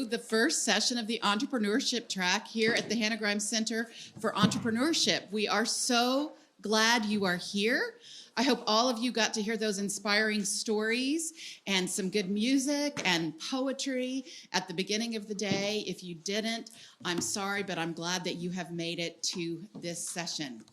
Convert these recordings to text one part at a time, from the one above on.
the first session of the entrepreneurship track here at the Hannah Grimes Center for Entrepreneurship. We are so glad you are here. I hope all of you got to hear those inspiring stories and some good music and poetry at the beginning of the day. If you didn't, I'm sorry, but I'm glad that you have made it to this session.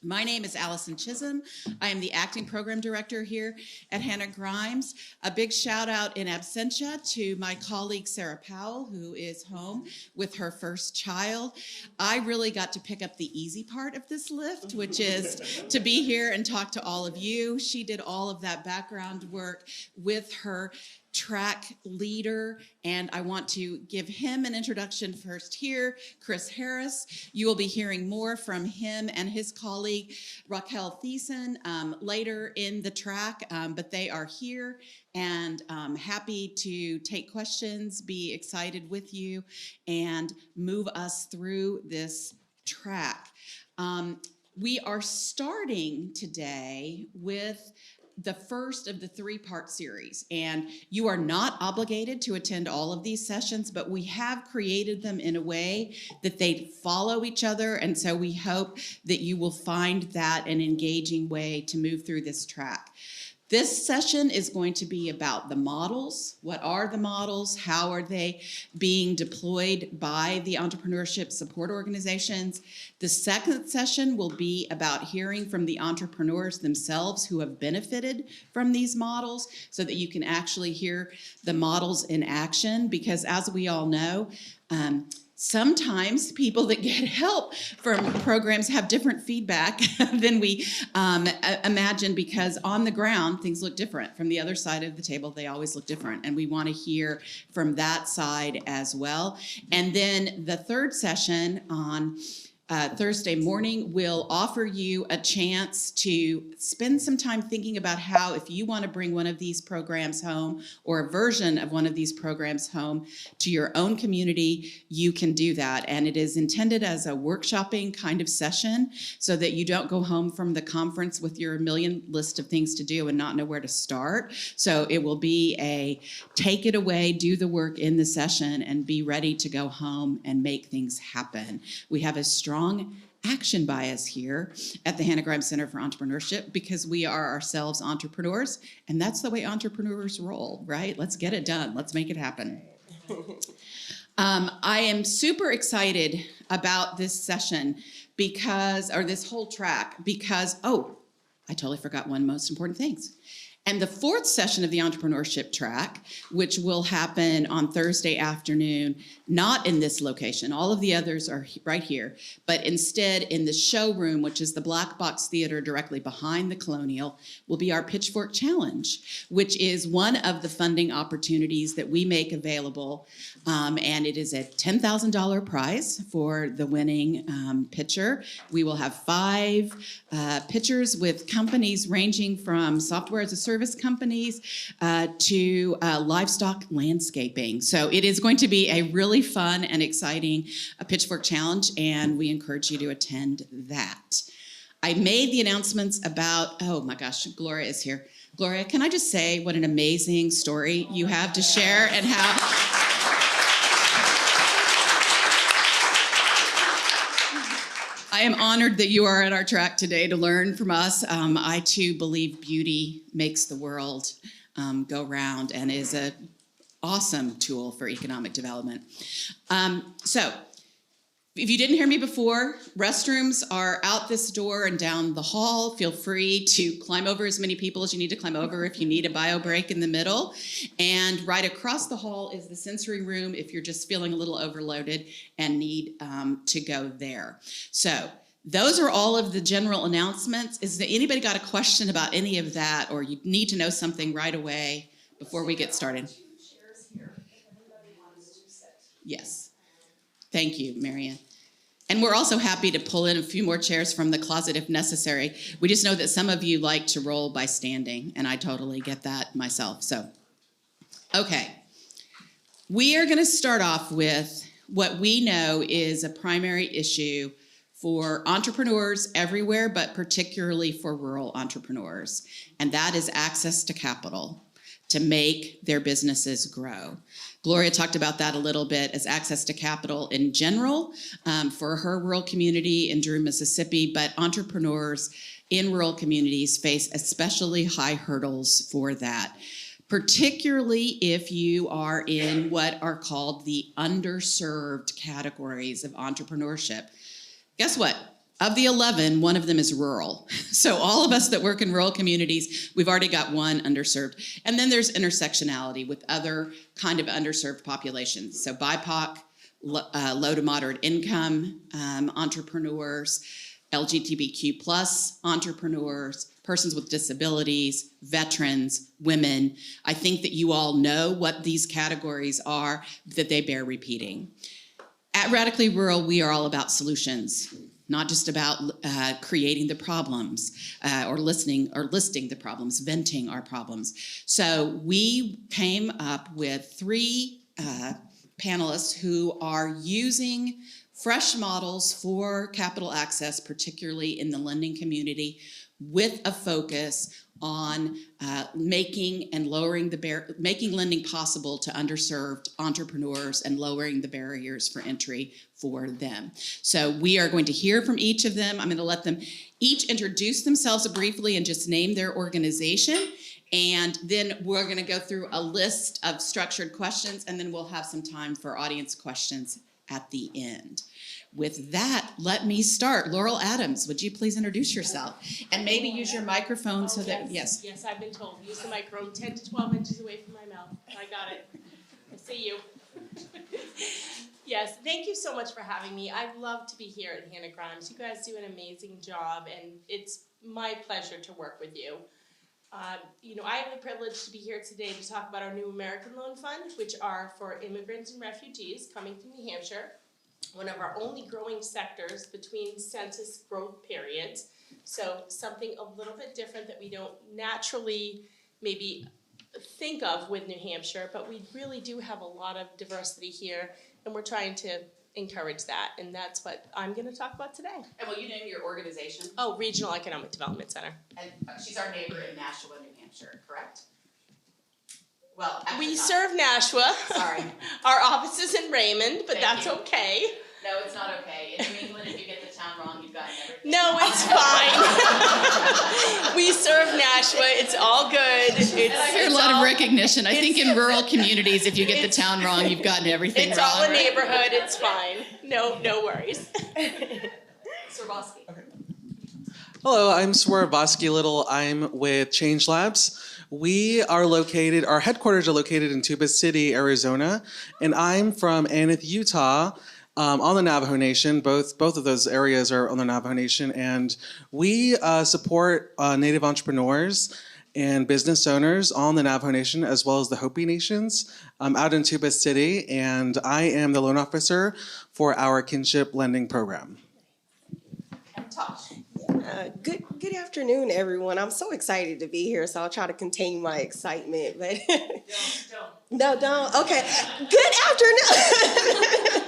My name is Allison Chisholm. I am the acting program director here at Hannah Grimes. A big shout out in absentia to my colleague Sarah Powell, who is home with her first child. I really got to pick up the easy part of this lift, which is to be here and talk to all of you. She did all of that background work with her track leader, and I want to give him an introduction first here, Chris Harris. You will be hearing more from him and his colleague, Raquel Thiessen, later in the track, but they are here and happy to take questions, be excited with you, and move us through this track. We are starting today with the first of the three-part series, and you are not obligated to attend all of these sessions, but we have created them in a way that they follow each other, and so we hope that you will find that an engaging way to move through this track. This session is going to be about the models. What are the models? How are they being deployed by the entrepreneurship support organizations? The second session will be about hearing from the entrepreneurs themselves who have benefited from these models so that you can actually hear the models in action, because as we all know, sometimes people that get help from programs have different feedback than we imagine, because on the ground, things look different. From the other side of the table, they always look different, and we want to hear from that side as well. And then the third session on Thursday morning will offer you a chance to spend some time thinking about how, if you want to bring one of these programs home or a version of one of these programs home to your own community, you can do that. And it is intended as a workshopping kind of session so that you don't go home from the conference with your million list of things to do and not know where to start. So it will be a take it away, do the work in the session, and be ready to go home and make things happen. We have a strong action bias here at the Hannah Grimes Center for Entrepreneurship because we are ourselves entrepreneurs, and that's the way entrepreneurs roll, right? Let's get it done. Let's make it happen. I am super excited about this session or this whole track because, I totally forgot one most important thing. And the fourth session of the entrepreneurship track, which will happen on Thursday afternoon, not in this location, all of the others are right here, but instead in the showroom, which is the Black Box Theater directly behind the Colonial, will be our Pitchfork Challenge, which is one of the funding opportunities that we make available. And it is a $10,000 prize for the winning pitcher. We will have 5 pitchers with companies ranging from software as a service companies to livestock landscaping. So it is going to be a really fun and exciting Pitchfork Challenge, and we encourage you to attend that. I made the announcements about, oh my gosh, Gloria is here. Gloria, can I just say what an amazing story you have to share and how... I am honored that you are at our track today to learn from us. I too believe beauty makes the world go round and is an awesome tool for economic development. So if you didn't hear me before, restrooms are out this door and down the hall. Feel free to climb over as many people as you need to climb over if you need a bio break in the middle. And right across the hall is the sensory room if you're just feeling a little overloaded and need to go there. So those are all of the general announcements. Is there anybody got a question about any of that, or you need to know something right away before we get started? Yes. Thank you, Marianne. And we're also happy to pull in a few more chairs from the closet if necessary. We just know that some of you like to roll by standing, and I totally get that myself. So, okay. We are going to start off with what we know is a primary issue for entrepreneurs everywhere, but particularly for rural entrepreneurs, and that is access to capital. to make their businesses grow. Gloria talked about that a little bit as access to capital in general for her rural community in Drew, Mississippi, but entrepreneurs in rural communities face especially high hurdles for that, particularly if you are in what are called the underserved categories of entrepreneurship. Guess what? Of the 11, one of them is rural. So all of us that work in rural communities, we've already got one underserved. And then there's intersectionality with other kind of underserved populations. So BIPOC, low to moderate income entrepreneurs, LGBTQ plus entrepreneurs, persons with disabilities, veterans, women. I think that you all know what these categories are, that they bear repeating. At Radically Rural, we are all about solutions, not just about creating the problems or listing the problems, venting our problems. So we came up with 3 panelists who are using fresh models for capital access, particularly in the lending community, with a focus on making lending possible to underserved entrepreneurs and lowering the barriers for entry for them. So we are going to hear from each of them. I'm going to let them each introduce themselves briefly and just name their organization. And then we're going to go through a list of structured questions, and then we'll have some time for audience questions at the end. With that, let me start. Laurel Adams, would you please introduce yourself? And maybe use your microphone so that, yes. Yes, I've been told. Use the microphone 10 to 12 inches away from my mouth. I got it. I see you. Yes, thank you so much for having me. I love to be here at Hannah Grimes. You guys do an amazing job, and it's my pleasure to work with you. I have the privilege to be here today to talk about our new American Loan Fund, which are for immigrants and refugees coming to New Hampshire, one of our only growing sectors between census growth periods. So something a little bit different that we don't naturally maybe think of with New Hampshire, but we really do have a lot of diversity here, and we're trying to encourage that, and that's what I'm going to talk about today. And will you name your organization? Oh, Regional Economic Development Center. And she's our neighbor in Nashua, New Hampshire, correct? Well, we serve Nashua. Sorry. Our office is in Raymond, but Thank that's you. Okay. No, it's not okay. In New England, if you get the town wrong, you've got everything. No, it's fine. We serve Nashua. It's all good. And I hear a lot of recognition. I think in rural communities, if you get the town wrong, you've gotten everything it's wrong. It's all a neighborhood. It's fine. No worries. Swarovski. Okay. Hello, I'm Swarovski Little. I'm with Change Labs. Our headquarters are located in Tuba City, Arizona, and I'm from Aneth, Utah, on the Navajo Nation. Both of those areas are on the Navajo Nation, and we support Native entrepreneurs and business owners on the Navajo Nation, as well as the Hopi Nations. I'm out in Tuba City, and I am the loan officer for our kinship lending program. And Tosh. Good afternoon, everyone. I'm so excited to be here, so I'll try to contain my excitement. But don't. Okay. Good afternoon.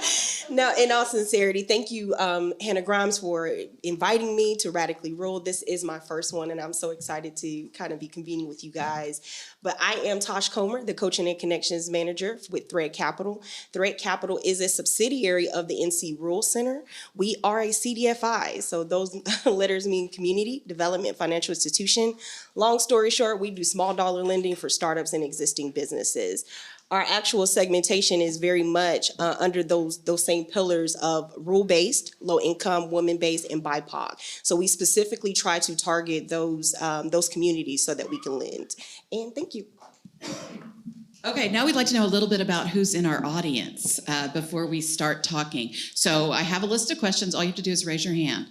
No, in all sincerity, thank you, Hannah Grimes, for inviting me to Radically Rural. This is my first one, and I'm so excited to kind of be convening with you guys. But I am Tosh Comer, the Coaching and Connections Manager with Thread Capital. Thread Capital is a subsidiary of the NC Rural Center. We are a CDFI, so those letters mean Community Development Financial Institution. Long story short, we do small dollar lending for startups and existing businesses. Our actual segmentation is very much under those same pillars of rural-based, low-income, women-based, and BIPOC. So we specifically try to target those communities so that we can lend. And thank you. Okay, now we'd like to know a little bit about who's in our audience before we start talking. So I have a list of questions. All you have to do is raise your hand.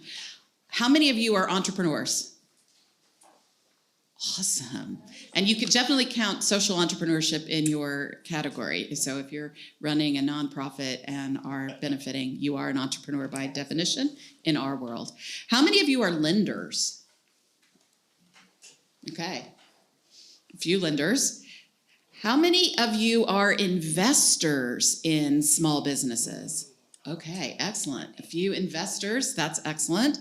How many of you are entrepreneurs? Awesome. And you could definitely count social entrepreneurship in your category. So if you're running a nonprofit and are benefiting, you are an entrepreneur by definition in our world. How many of you are lenders? Okay, a few lenders. How many of you are investors in small businesses? Okay, excellent. A few investors, that's excellent.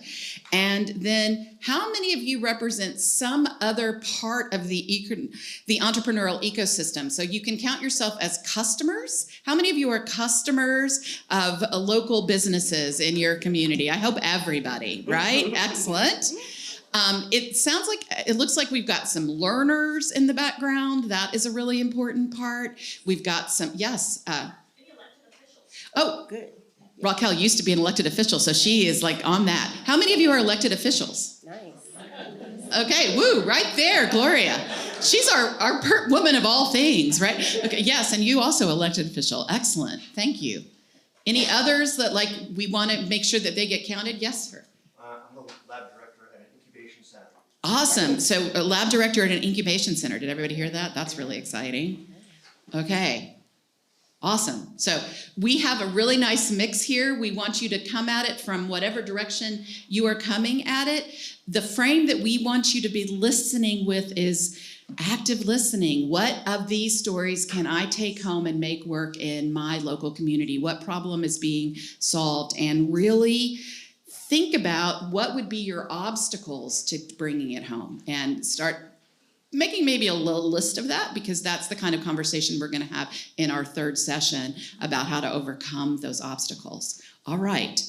And then how many of you represent some other part of the entrepreneurial ecosystem? So you can count yourself as customers. How many of you are customers of local businesses in your community? I hope everybody, right? Excellent. It looks like we've got some learners in the background. That is a really important part. We've got some, yes. Oh, Good. Raquel used to be an elected official, so she is like on that. How many of you are elected officials? Nice. Okay, woo, right there, Gloria. She's our woman of all things, right? Okay, yes, and you also elected official. Excellent, thank you. Any others that we want to make sure that they get counted? Yes, sir. I'm the lab director at an incubation center. Awesome, so a lab director at an incubation center. Did everybody hear that? That's really exciting. Okay. Awesome. So we have a really nice mix here. We want you to come at it from whatever direction you are coming at it. The frame that we want you to be listening with is active listening. What of these stories can I take home and make work in my local community? What problem is being solved? And really think about what would be your obstacles to bringing it home, and start making maybe a little list of that, because that's the kind of conversation we're going to have in our third session about how to overcome those obstacles. All right,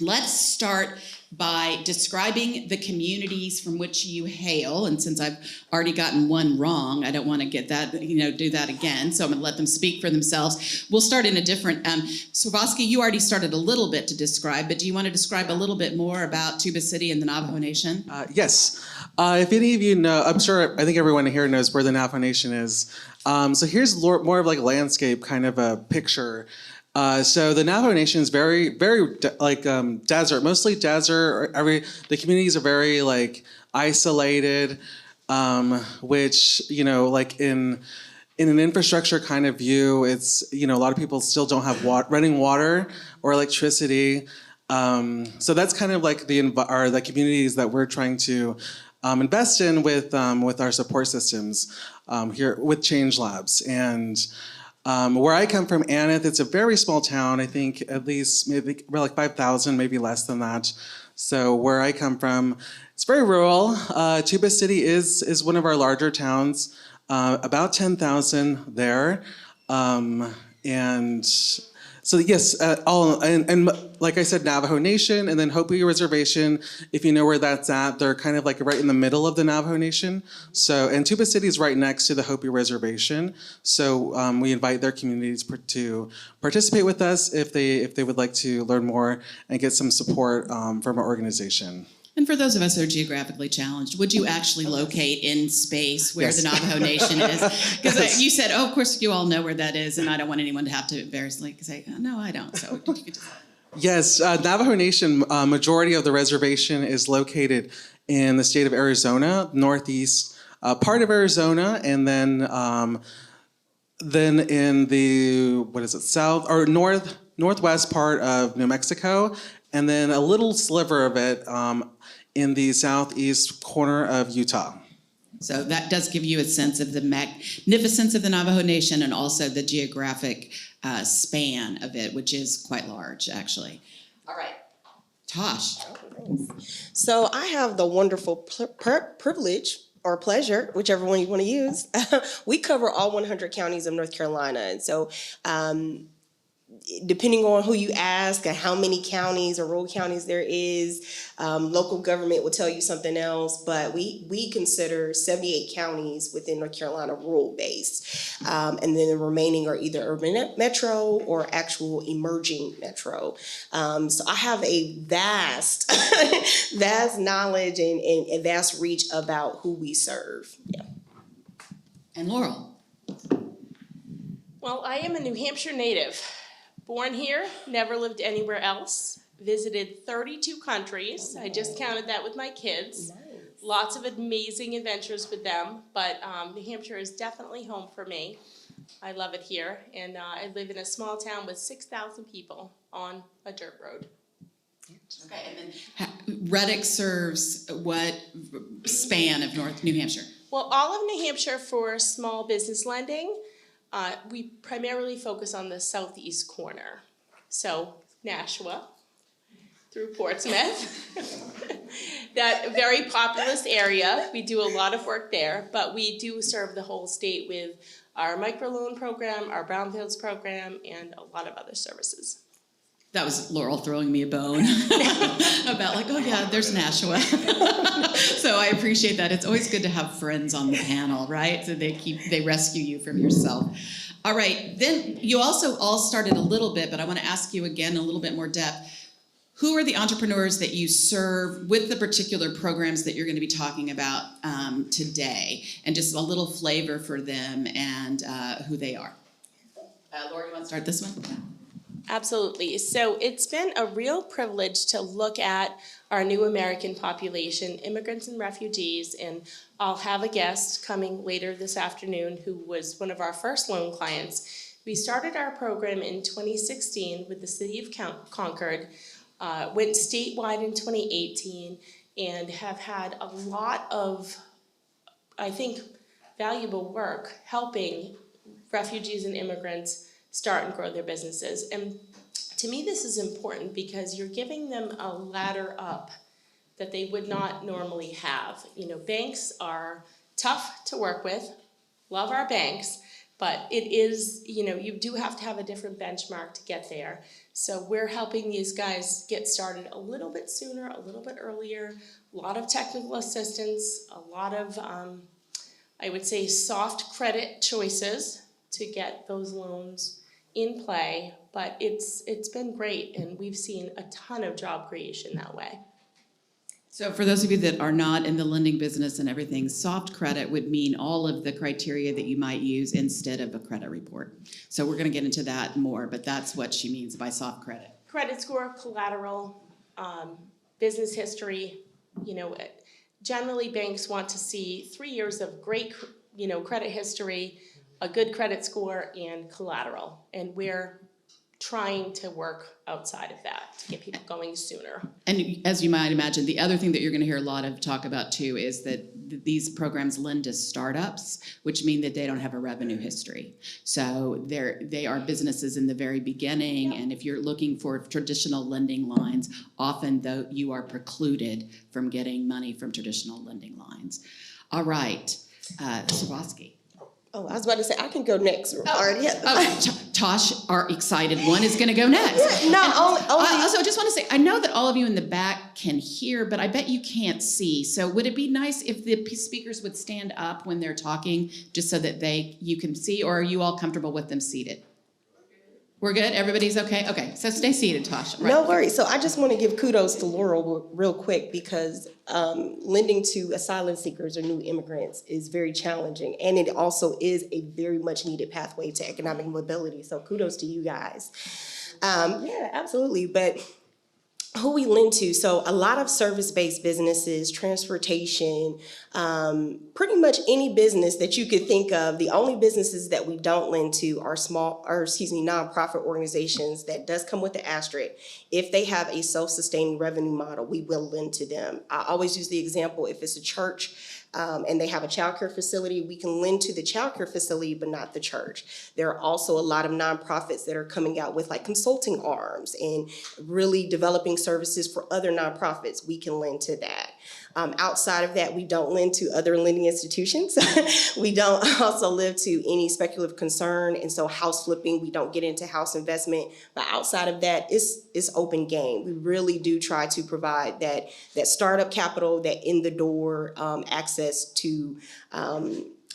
let's start by describing the communities from which you hail. And since I've already gotten one wrong, I don't want to get that, do that again. So I'm going to let them speak for themselves. We'll start in a different, Swarovski, you already started a little bit to describe, but do you want to describe a little bit more about Tuba City and the Navajo Nation? Yes. If any of you know, I think everyone here knows where the Navajo Nation is. So here's more of like a landscape kind of a picture. So the Navajo Nation is very, very desert, mostly desert. The communities are very isolated, which in an infrastructure kind of view, it's a lot of people still don't have running water or electricity. So that's kind of the communities that we're trying to invest in with our support systems here with Change Labs. And where I come from, Aneth, it's a very small town. I think at least maybe about 5,000, maybe less than that. So where I come from, it's very rural. Tuba City is one of our larger towns, about 10,000 there. And so yes, and like I said, Navajo Nation, and then Hopi Reservation. If you know where that's at, they're kind of right in the middle of the Navajo Nation. So, and Tuba City is right next to the Hopi Reservation. So we invite their communities to participate with us if they would like to learn more and get some support from our organization. And for those of us who are geographically challenged, would you actually locate in space where Yes. the Navajo Nation is? Because you said, of course you all know where that is, and I don't want anyone to have to embarrassingly say, no, I don't. So you could just... Yes, Navajo Nation, majority of the reservation is located in the state of Arizona, northeast part of Arizona, and then in the, south or northwest part of New Mexico, and then a little sliver of it in the southeast corner of Utah. So that does give you a sense of the magnificence of the Navajo Nation and also the geographic span of it, which is quite large, actually. All right, Tosh. So I have the wonderful privilege or pleasure, whichever one you want to use. We cover all 100 counties of North Carolina. And so depending on who you ask and how many counties or rural counties there is, local government will tell you something else, but we consider 78 counties within North Carolina rural based. And then the remaining are either urban metro or actual emerging metro. So I have a vast knowledge and vast reach about who we serve. Yeah. And Laurel. Well, I am a New Hampshire native. Born here, never lived anywhere else. Visited 32 countries. I just counted that with my kids. Nice. Lots of amazing adventures with them, but New Hampshire is definitely home for me. I love it here, and I live in a small town with 6,000 people on a dirt road. Okay, and then Reddick serves what span of New Hampshire? Well, all of New Hampshire for small business lending. We primarily focus on the southeast corner. So Nashua through Portsmouth. That very populous area. We do a lot of work there, but we do serve the whole state with our microloan program, our brownfields program, and a lot of other services. That was Laurel throwing me a bone about like, oh yeah, there's Nashua. So I appreciate that. It's always good to have friends on the panel, right? So they rescue you from yourself. All right, then you also all started a little bit, but I want to ask you again a little bit more depth. Who are the entrepreneurs that you serve with the particular programs that you're going to be talking about today? And just a little flavor for them and who they are. Laura, you want to start this one? Absolutely. So it's been a real privilege to look at our new American population, immigrants and refugees, and I'll have a guest coming later this afternoon who was one of our first loan clients. We started our program in 2016 with the City of Concord, went statewide in 2018, and have had a lot of, I think, valuable work helping refugees and immigrants start and grow their businesses. And to me, this is important because you're giving them a ladder up that they would not normally have. You know, banks are tough to work with, love our banks, but it is, you know, you do have to have a different benchmark to get there. So we're helping these guys get started a little bit sooner, a little bit earlier, a lot of technical assistance, a lot of, I would say, soft credit choices to get those loans in play, but it's been great, and we've seen a ton of job creation that way. So for those of you that are not in the lending business and everything, soft credit would mean all of the criteria that you might use instead of a credit report. So we're going to get into that more, but that's what she means by soft credit. Credit score, collateral, business history. You know, generally banks want to see 3 years of great, you know, credit history, a good credit score, and collateral. And we're trying to work outside of that to get people going sooner. And as you might imagine, the other thing that you're going to hear a lot of talk about too is that these programs lend to startups, which mean that they don't have a revenue history. So they are businesses in the very beginning, and if you're looking for traditional lending lines, often though you are precluded from getting money from traditional lending lines. All right, Swarovski. Oh, I was about to say I can go next. Tosh are excited. One is going to go next. Yeah, Also, I just want to say, I know that all of you in the back can hear, but I bet you can't see. So would it be nice if the speakers would stand up when they're talking, just so that you can see, or are you all comfortable with them seated? We're good? Everybody's okay? Okay, so stay seated, Tosh. Right. No worries. So I just want to give kudos to Laurel real quick because lending to asylum seekers or new immigrants is very challenging. And it also is a very much needed pathway to economic mobility. So kudos to you guys. Yeah, absolutely. But who we lend to, so a lot of service-based businesses, transportation, pretty much any business that you could think of. The only businesses that we don't lend to are nonprofit organizations that does come with the asterisk. If they have a self-sustaining revenue model, we will lend to them. I always use the example, if it's a church, and they have a childcare facility, we can lend to the childcare facility, but not the church. There are also a lot of nonprofits that are coming out with like consulting arms and really developing services for other nonprofits. We can lend to that. Outside of that, we don't lend to other lending institutions. We don't also lend to any speculative concern, and so house flipping, we don't get into house investment. But outside of that, it's open game. We really do try to provide that startup capital, that in the door access to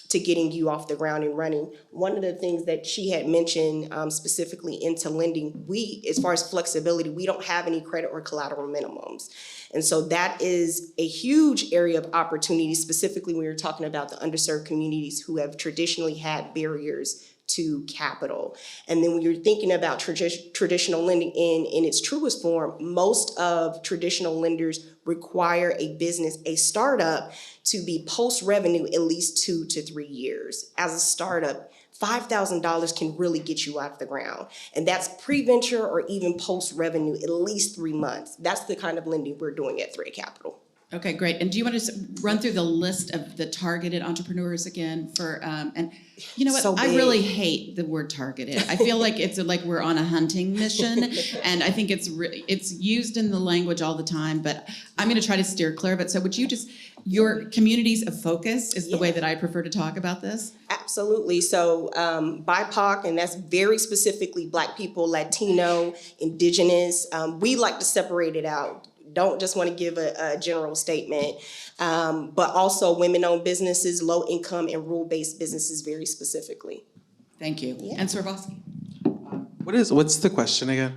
getting you off the ground and running. One of the things that she had mentioned specifically into lending, as far as flexibility, we don't have any credit or collateral minimums. And so that is a huge area of opportunity, specifically when you're talking about the underserved communities who have traditionally had barriers to capital. And then when you're thinking about traditional lending in its truest form, most of traditional lenders require a business, a startup, to be post-revenue at least 2 to 3 years. As a startup, $5,000 can really get you off the ground. And that's pre-venture or even post-revenue, at least 3 months. That's the kind of lending we're doing at Thread Capital. Okay, great. And do you want to just run through the list of the targeted entrepreneurs again for, and you know what? So I big. really hate the word targeted. I feel like it's like we're on a hunting mission, and I think it's used in the language all the time, but I'm going to try to steer clear of it. So would you just, your communities of focus is the way that I prefer to talk about this? Absolutely. So BIPOC, and that's very specifically Black people, Latino, Indigenous. We like to separate it out. Don't just want to give a general statement, but also women-owned businesses, low-income and rural-based businesses very specifically. Thank you. Yeah. And Swarovski? What's the question again?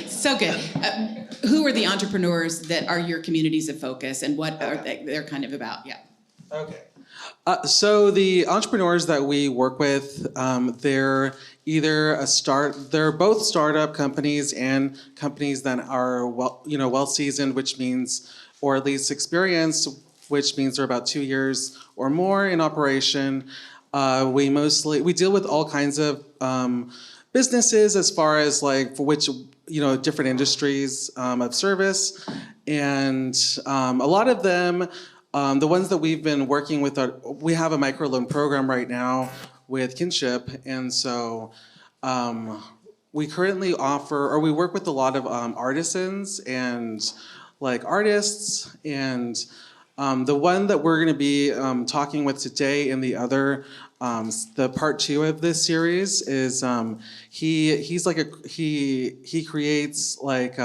So good. Who are the entrepreneurs that are your communities of focus, and what are they're kind of about? Yeah. Okay. So the entrepreneurs that we work with, they're either they're both startup companies and companies that are well seasoned, which means, or at least experienced, which means they're about 2 years or more in operation. We deal with all kinds of businesses as far as like for which different industries of service, and a lot of them. The ones that we've been working with we have a microloan program right now with Kinship, and so we currently we work with a lot of artisans and like artists, and the one that we're going to be talking with today in the other the part 2 of this series is he creates like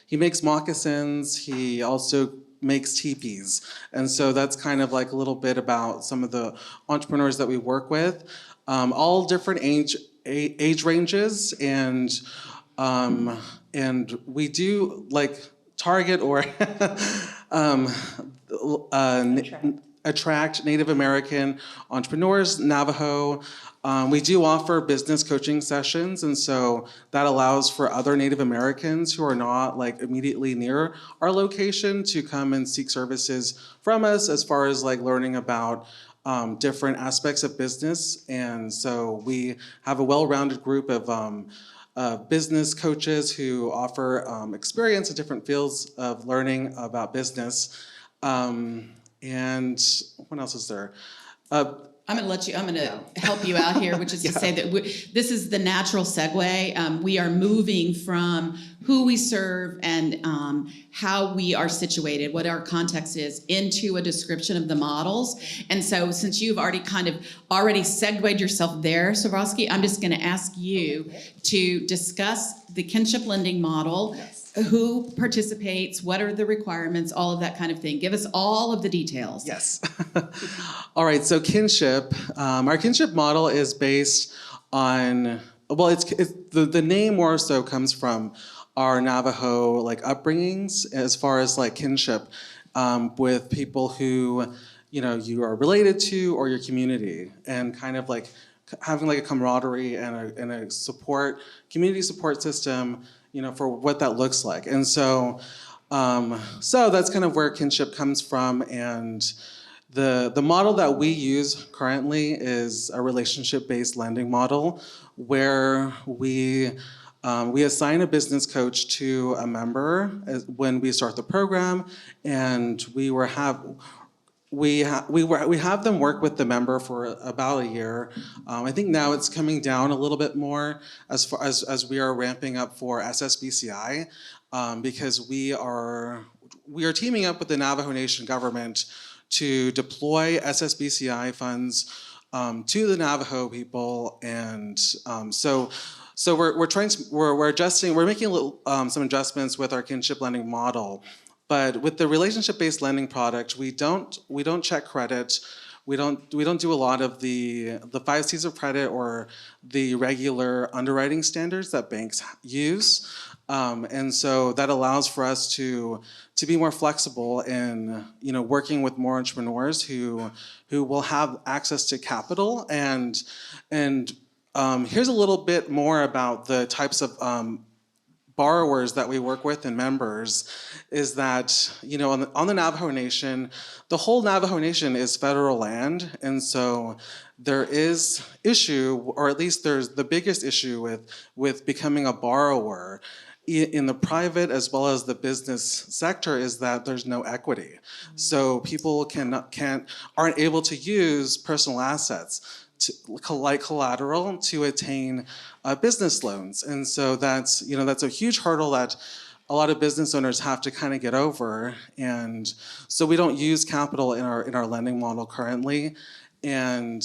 he makes moccasins. He also makes teepees, and so that's kind of like a little bit about some of the entrepreneurs that we work with, all different age ranges, and we do like target or attract Native American entrepreneurs, Navajo. We do offer business coaching sessions, and so that allows for other Native Americans who are not like immediately near our location to come and seek services from us as far as like learning about different aspects of business. And so we have a well-rounded group of business coaches who offer experience in different fields of learning about business. And what else is there? I'm going to help you out here, which is to say that this is the natural segue. We are moving from who we serve and how we are situated, what our context is, into a description of the models. And so since you've already segued yourself there, Swarovski, I'm just going to ask you to discuss the kinship lending model. Who participates, what are the requirements, all of that kind of thing. Give us all of the details. Yes. All right, so kinship, our kinship model is based on, well, the name more so comes from our Navajo like upbringings as far as like kinship with people who, you are related to or your community, and kind of like having like a camaraderie and a community support system, for what that looks like. And so that's kind of where kinship comes from. And the model that we use currently is a relationship-based lending model where we assign a business coach to a member when we start the program, and we have them work with the member for about a year. I think now it's coming down a little bit more as we are ramping up for SSBCI, because we are teaming up with the Navajo Nation government to deploy SSBCI funds to the Navajo people, and so we're making some adjustments with our kinship lending model. But with the relationship-based lending product, we don't check credit. We don't do a lot of the 5 C's of credit or the regular underwriting standards that banks use, and so that allows for us to be more flexible in working with more entrepreneurs who will have access to capital. And here's a little bit more about the types of borrowers that we work with and members, is that on the Navajo Nation, the whole Navajo Nation is federal land, and so there is issue, or at least there's the biggest issue with becoming a borrower, in the private as well as the business sector is that there's no equity. So people aren't able to use personal assets like collateral to attain business loans. And so that's a huge hurdle that a lot of business owners have to kind of get over. And so we don't use capital in our lending model currently. And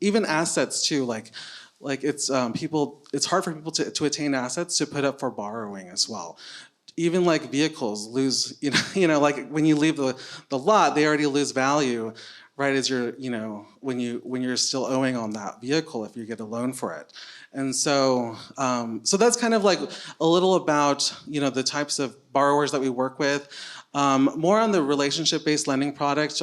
even assets too, like it's hard for people to attain assets to put up for borrowing as well. Even like vehicles lose, like when you leave the lot, they already lose value, right? As you're, when you're still owing on that vehicle if you get a loan for it. And so that's kind of like a little about, the types of borrowers that we work with. More on the relationship-based lending product.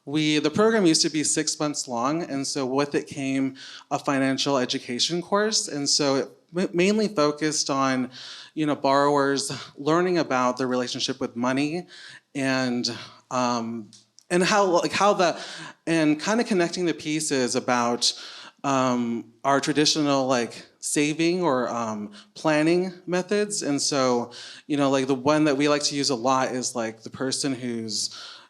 The program used to be 6 months long, and so with it came a financial education course, and so it mainly focused on, borrowers learning about their relationship with money, and how that, and kind of connecting the pieces about our traditional saving or planning methods, and so the one that we like to use a lot is the person who's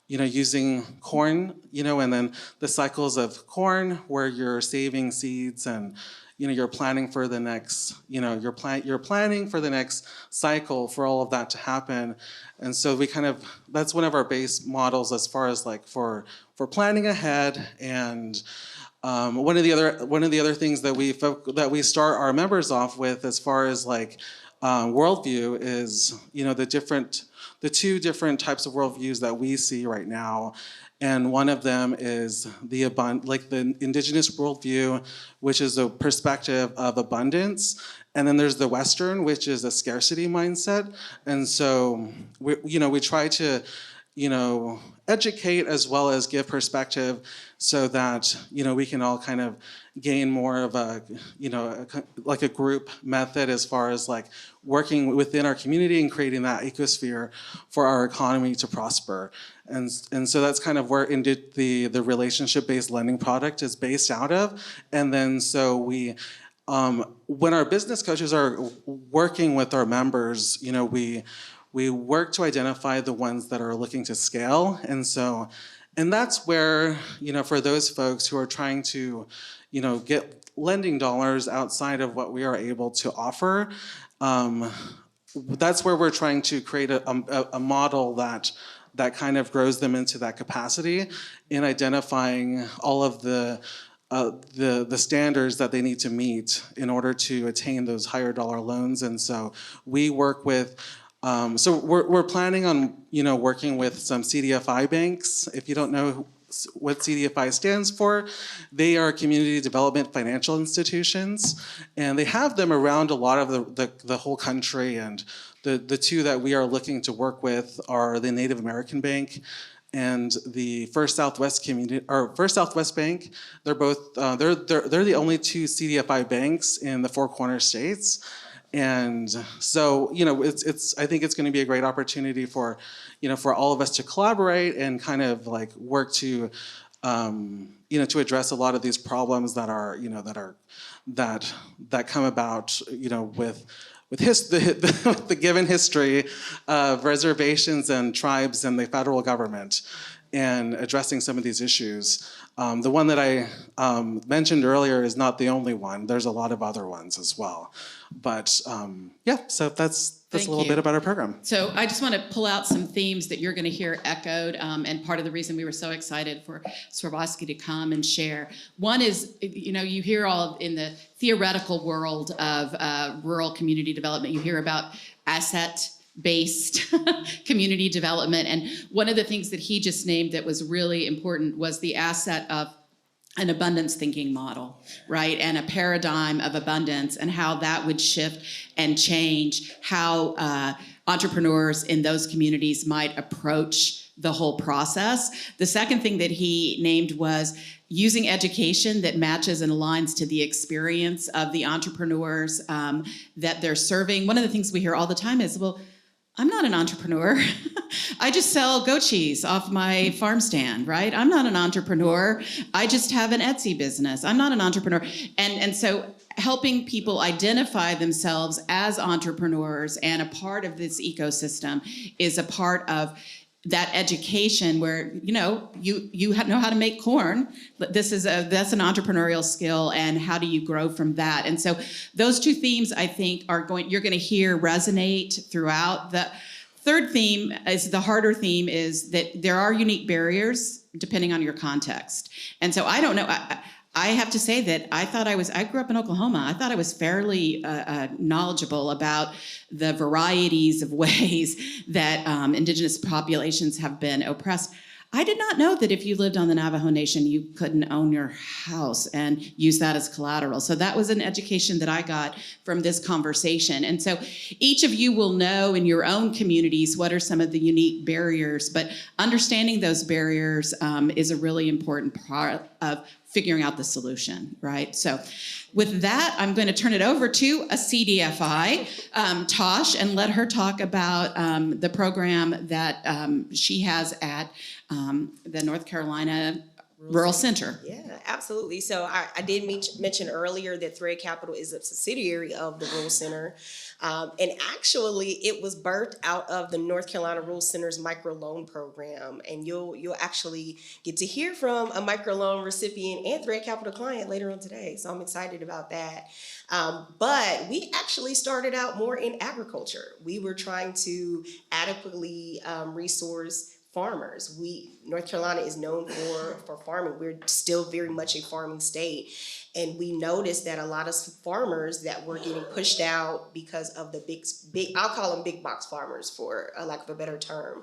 using corn, and then the cycles of corn where you're saving seeds and, you're planning for the next, you're planning for the next cycle for all of that to happen. And so that's one of our base models as far as for planning ahead. And one of the other things that we start our members off with as far as worldview is, the two different types of worldviews that we see right now. And one of them is the indigenous worldview, which is a perspective of abundance. And then there's the Western, which is a scarcity mindset. And so we try to, educate as well as give perspective so that, we can all kind of gain more of a group method as far as working within our community and creating that ecosphere for our economy to prosper. And so that's kind of where the relationship-based lending product is based out of. And then so when our business coaches are working with our members, we work to identify the ones that are looking to scale. And that's where, for those folks who are trying to, get lending dollars outside of what we are able to offer, that's where we're trying to create a model that kind of grows them into that capacity in identifying all of the standards that they need to meet in order to attain those higher dollar loans. And so we work with so we're planning on working with some CDFI banks. If you don't know what CDFI stands for, they are community development financial institutions, and they have them around a lot of the whole country. And the two that we are looking to work with are the Native American Bank and the First Southwest Bank. They're both they're the only two CDFI banks in the Four Corner states. And so, I think it's going to be a great opportunity for all of us to collaborate and kind of work to, to address a lot of these problems that come about, with the given history of reservations and tribes and the federal government, and addressing some of these issues. The one that I mentioned earlier is not the only one. There's a lot of other ones as well. But so that's a little bit about our program. So I just want to pull out some themes that you're going to hear echoed, and part of the reason we were so excited for Swarovski to come and share. One is, you hear all in the theoretical world of rural community development, you hear about asset-based community development. And one of the things that he just named that was really important was the asset of an abundance thinking model, right? And a paradigm of abundance, and how that would shift and change how entrepreneurs in those communities might approach the whole process. The second thing that he named was using education that matches and aligns to the experience of the entrepreneurs that they're serving. One of the things we hear all the time is, well, I'm not an entrepreneur. I just sell goat cheese off my farm stand, right? I'm not an entrepreneur. I just have an Etsy business. I'm not an entrepreneur. And so helping people identify themselves as entrepreneurs and a part of this ecosystem is a part of that education where you know how to make corn. That's an entrepreneurial skill, and how do you grow from that? And so those two themes I think you're going to hear resonate throughout. The third theme is the harder theme, is that there are unique barriers depending on your context. And so I don't know. I have to say that I grew up in Oklahoma. I thought I was fairly knowledgeable about the varieties of ways that indigenous populations have been oppressed. I did not know that if you lived on the Navajo Nation, you couldn't own your house and use that as collateral. So that was an education that I got from this conversation. And so each of you will know in your own communities what are some of the unique barriers, but understanding those barriers is a really important part of figuring out the solution, right? So with that, I'm going to turn it over to a CDFI, Tosh, and let her talk about the program that she has at the North Carolina Rural Center. Yeah, absolutely. So I did mention earlier that Thread Capital is a subsidiary of the Rural Center. And actually, it was birthed out of the North Carolina Rural Center's microloan program. And you'll actually get to hear from a microloan recipient and Thread Capital client later on today. So I'm excited about that. But we actually started out more in agriculture. We were trying to adequately resource farmers. North Carolina is known for farming. We're still very much a farming state. And we noticed that a lot of farmers that were getting pushed out because of the big, I'll call them big box farmers for a lack of a better term.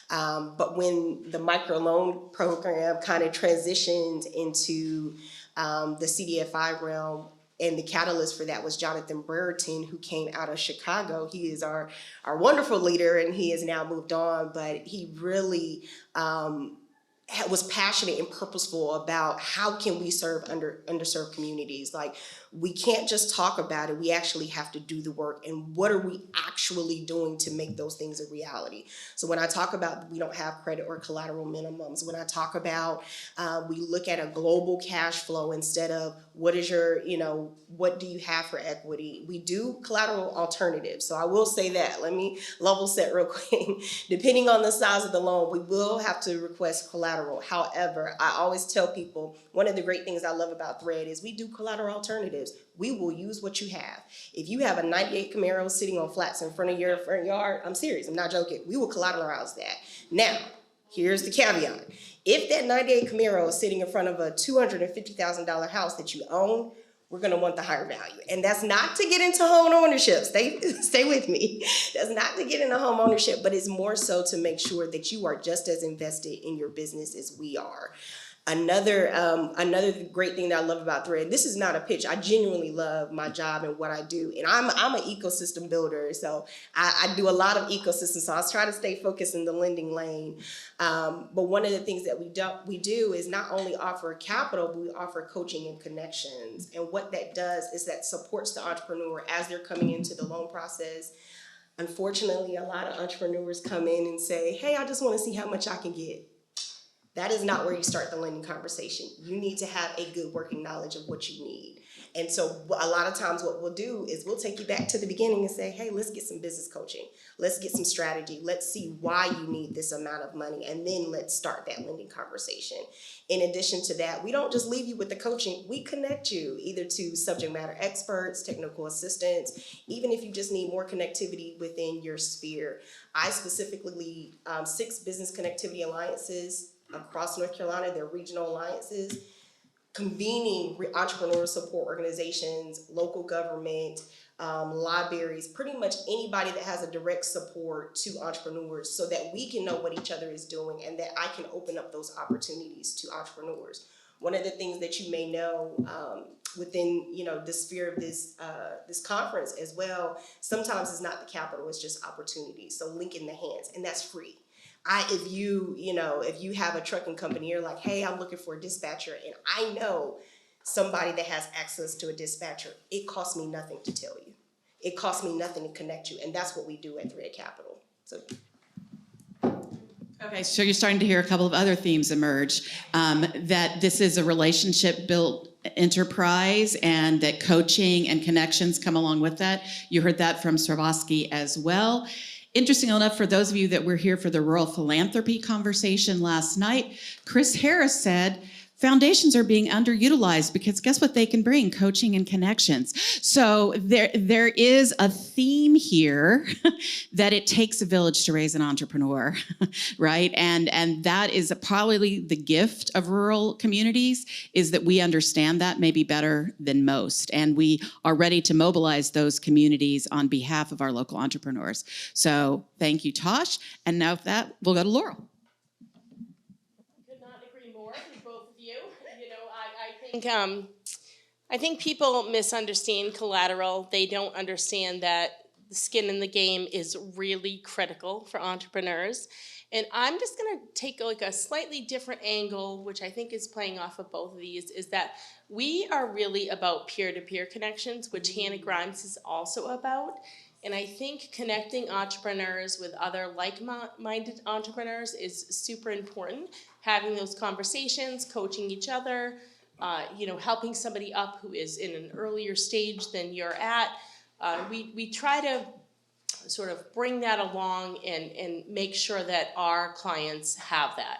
But when the microloan program kind of transitioned into the CDFI realm, and the catalyst for that was Jonathan Brereton, who came out of Chicago. He is our wonderful leader, and he has now moved on, but he really was passionate and purposeful about how can we serve underserved communities. Like, we can't just talk about it, we actually have to do the work, and what are we actually doing to make those things a reality? So when I talk about we don't have credit or collateral minimums, when I talk about we look at a global cash flow instead of what is your, what do you have for equity? We do collateral alternatives. So I will say that, let me level set real quick. Depending on the size of the loan, we will have to request collateral. However, I always tell people, one of the great things I love about Thread is we do collateral alternatives. We will use what you have. If you have a 98 Camaro sitting on flats in front of your front yard, I'm serious, I'm not joking, we will collateralize that. Now, here's the caveat. If that 98 Camaro is sitting in front of a $250,000 house that you own, we're gonna want the higher value. And that's not to get into home ownership, stay with me. That's not to get into home ownership, but it's more so to make sure that you are just as invested in your business as we are. Another great thing that I love about Thread, this is not a pitch, I genuinely love my job and what I do. And I'm an ecosystem builder, so I do a lot of ecosystems, so I was trying to stay focused in the lending lane. But one of the things that we do is not only offer capital, but we offer coaching and connections. And what that does is that supports the entrepreneur as they're coming into the loan process. Unfortunately, a lot of entrepreneurs come in and say, hey, I just want to see how much I can get. That is not where you start the lending conversation. You need to have a good working knowledge of what you need. And so a lot of times what we'll do is we'll take you back to the beginning and say, hey, let's get some business coaching. Let's get some strategy. Let's see why you need this amount of money. And then let's start that lending conversation. In addition to that, we don't just leave you with the coaching. We connect you either to subject matter experts, technical assistants, even if you just need more connectivity within your sphere. I specifically lead 6 business connectivity alliances across North Carolina. They're regional alliances, convening entrepreneurial support organizations, local government, libraries, pretty much anybody that has a direct support to entrepreneurs, so that we can know what each other is doing and that I can open up those opportunities to entrepreneurs. One of the things that you may know within the sphere of this conference as well, sometimes it's not the capital, it's just opportunities. So linking the hands, and that's free. If you have a trucking company, you're like, hey, I'm looking for a dispatcher, and I know somebody that has access to a dispatcher, it costs me nothing to tell you. It costs me nothing to connect you, and that's what we do at Thread Capital. So Okay, so you're starting to hear a couple of other themes emerge, that this is a relationship-built enterprise and that coaching and connections come along with that. You heard that from Swarovski as well. Interesting enough, for those of you that were here for the rural philanthropy conversation last night, Chris Harris said, foundations are being underutilized because guess what they can bring? Coaching and connections. So there is a theme here that it takes a village to raise an entrepreneur, right? And that is probably the gift of rural communities, is that we understand that maybe better than most. And we are ready to mobilize those communities on behalf of our local entrepreneurs. So thank you, Tosh. And now with that, we'll go to Laurel. I think people misunderstand collateral. They don't understand that the skin in the game is really critical for entrepreneurs. And I'm just going to take like a slightly different angle, which I think is playing off of both of these, is that we are really about peer-to-peer connections, which Hannah Grimes is also about. And I think connecting entrepreneurs with other like-minded entrepreneurs is super important. Having those conversations, coaching each other, helping somebody up who is in an earlier stage than you're at. We try to sort of bring that along and make sure that our clients have that.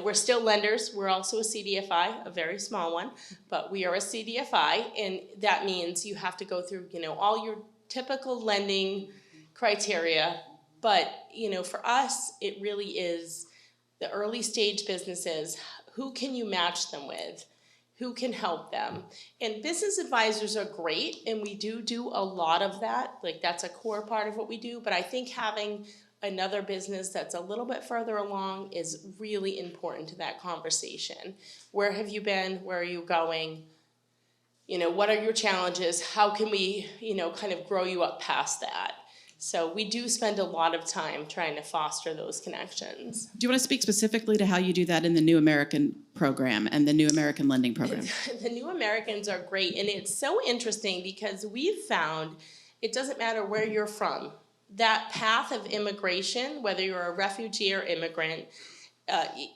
We're still lenders. We're also a CDFI, a very small one, but we are a CDFI, and that means you have to go through, all your typical lending criteria. But, for us, it really is the early stage businesses. Who can you match them with? Who can help them? And business advisors are great, and we do a lot of that. Like, that's a core part of what we do. But I think having another business that's a little bit further along is really important to that conversation. Where have you been? Where are you going? What are your challenges? How can we, kind of grow you up past that? So we do spend a lot of time trying to foster those connections. Do you want to speak specifically to how you do that in the New American program and the New American Lending Program? The New Americans are great, and it's so interesting because we've found it doesn't matter where you're from. That path of immigration, whether you're a refugee or immigrant,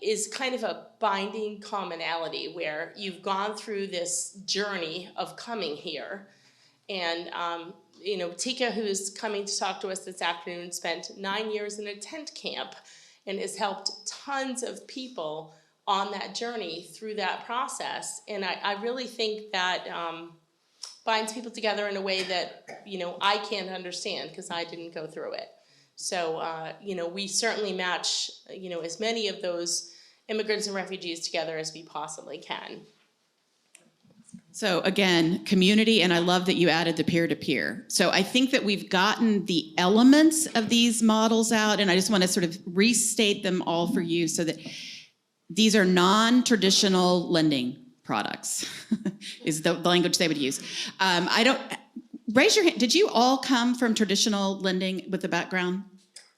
is kind of a binding commonality where you've gone through this journey of coming here. And Tika, who's coming to talk to us this afternoon, spent 9 years in a tent camp and has helped tons of people on that journey through that process. And I really think that binds people together in a way that, I can't understand because I didn't go through it. So, we certainly match, as many of those immigrants and refugees together as we possibly can. So again, community, and I love that you added the peer-to-peer. So I think that we've gotten the elements of these models out, and I just want to sort of restate them all for you so that these are non-traditional lending products, is the language they would use. Raise your hand. Did you all come from traditional lending with the background?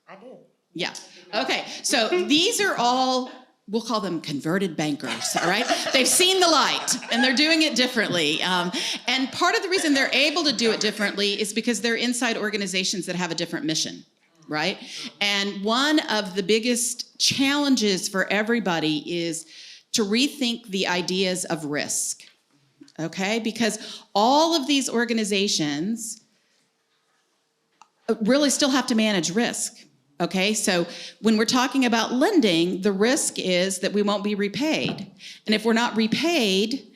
I did. Yeah. Okay. So these are all, we'll call them converted bankers, all right? They've seen the light, and they're doing it differently. And part of the reason they're able to do it differently is because they're inside organizations that have a different mission, right? And one of the biggest challenges for everybody is to rethink the ideas of risk, okay? Because all of these organizations really still have to manage risk. Okay, so when we're talking about lending, the risk is that we won't be repaid. And if we're not repaid,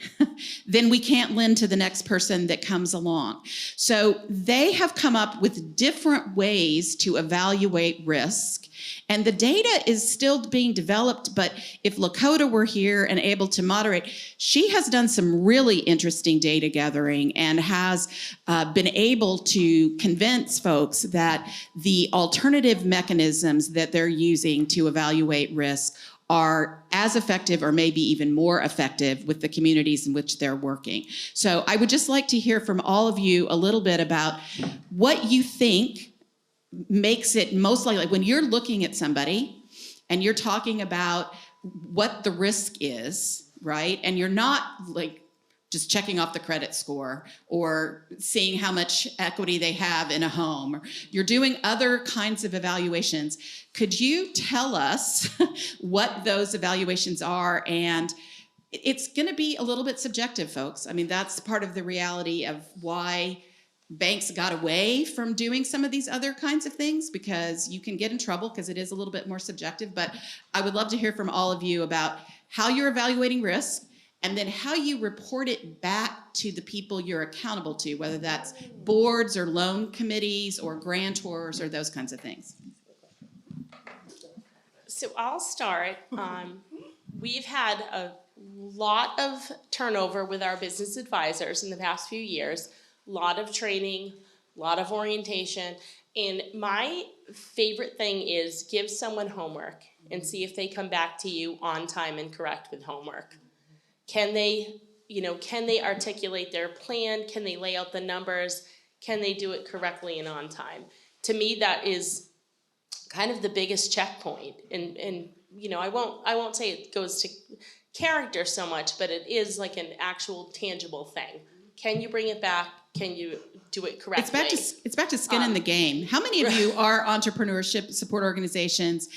then we can't lend to the next person that comes along. So they have come up with different ways to evaluate risk. And the data is still being developed, but if Lakota were here and able to moderate, she has done some really interesting data gathering and has been able to convince folks that the alternative mechanisms that they're using to evaluate risk are as effective or maybe even more effective with the communities in which they're working. So I would just like to hear from all of you a little bit about what you think makes it most likely, like when you're looking at somebody and you're talking about what the risk is, right? And you're not like just checking off the credit score or seeing how much equity they have in a home. Or you're doing other kinds of evaluations. Could you tell us what those evaluations are? And it's going to be a little bit subjective, folks. I mean, that's part of the reality of why banks got away from doing some of these other kinds of things, because you can get in trouble because it is a little bit more subjective. But I would love to hear from all of you about how you're evaluating risk, and then how you report it back to the people you're accountable to, whether that's boards or loan committees or grantors or those kinds of things. So I'll start. We've had a lot of turnover with our business advisors in the past few years, a lot of training, a lot of orientation. And my favorite thing is give someone homework and see if they come back to you on time and correct with homework. Can they articulate their plan? Can they lay out the numbers? Can they do it correctly and on time? To me, that is kind of the biggest checkpoint. And I won't say it goes to character so much, but it is like an actual tangible thing. Can you bring it back? Can you do it correctly? It's back to skin in the game. How many of you are entrepreneurship support organizations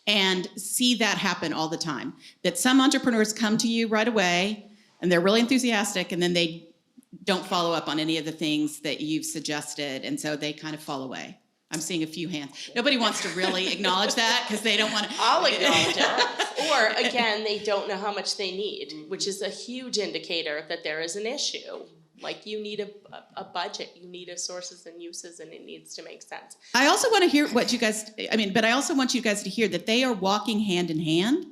and see that happen all the time? That some entrepreneurs come to you right away and they're really enthusiastic, and then they don't follow up on any of the things that you've suggested, and so they kind of fall away. I'm seeing a few hands. Nobody wants to really acknowledge that because they don't want to. I'll acknowledge it. Or again, they don't know how much they need, which is a huge indicator that there is an issue. Like, you need a budget, you need a sources and uses, and it needs to make sense. I also want to hear what you guys, but I also want you guys to hear that they are walking hand in hand.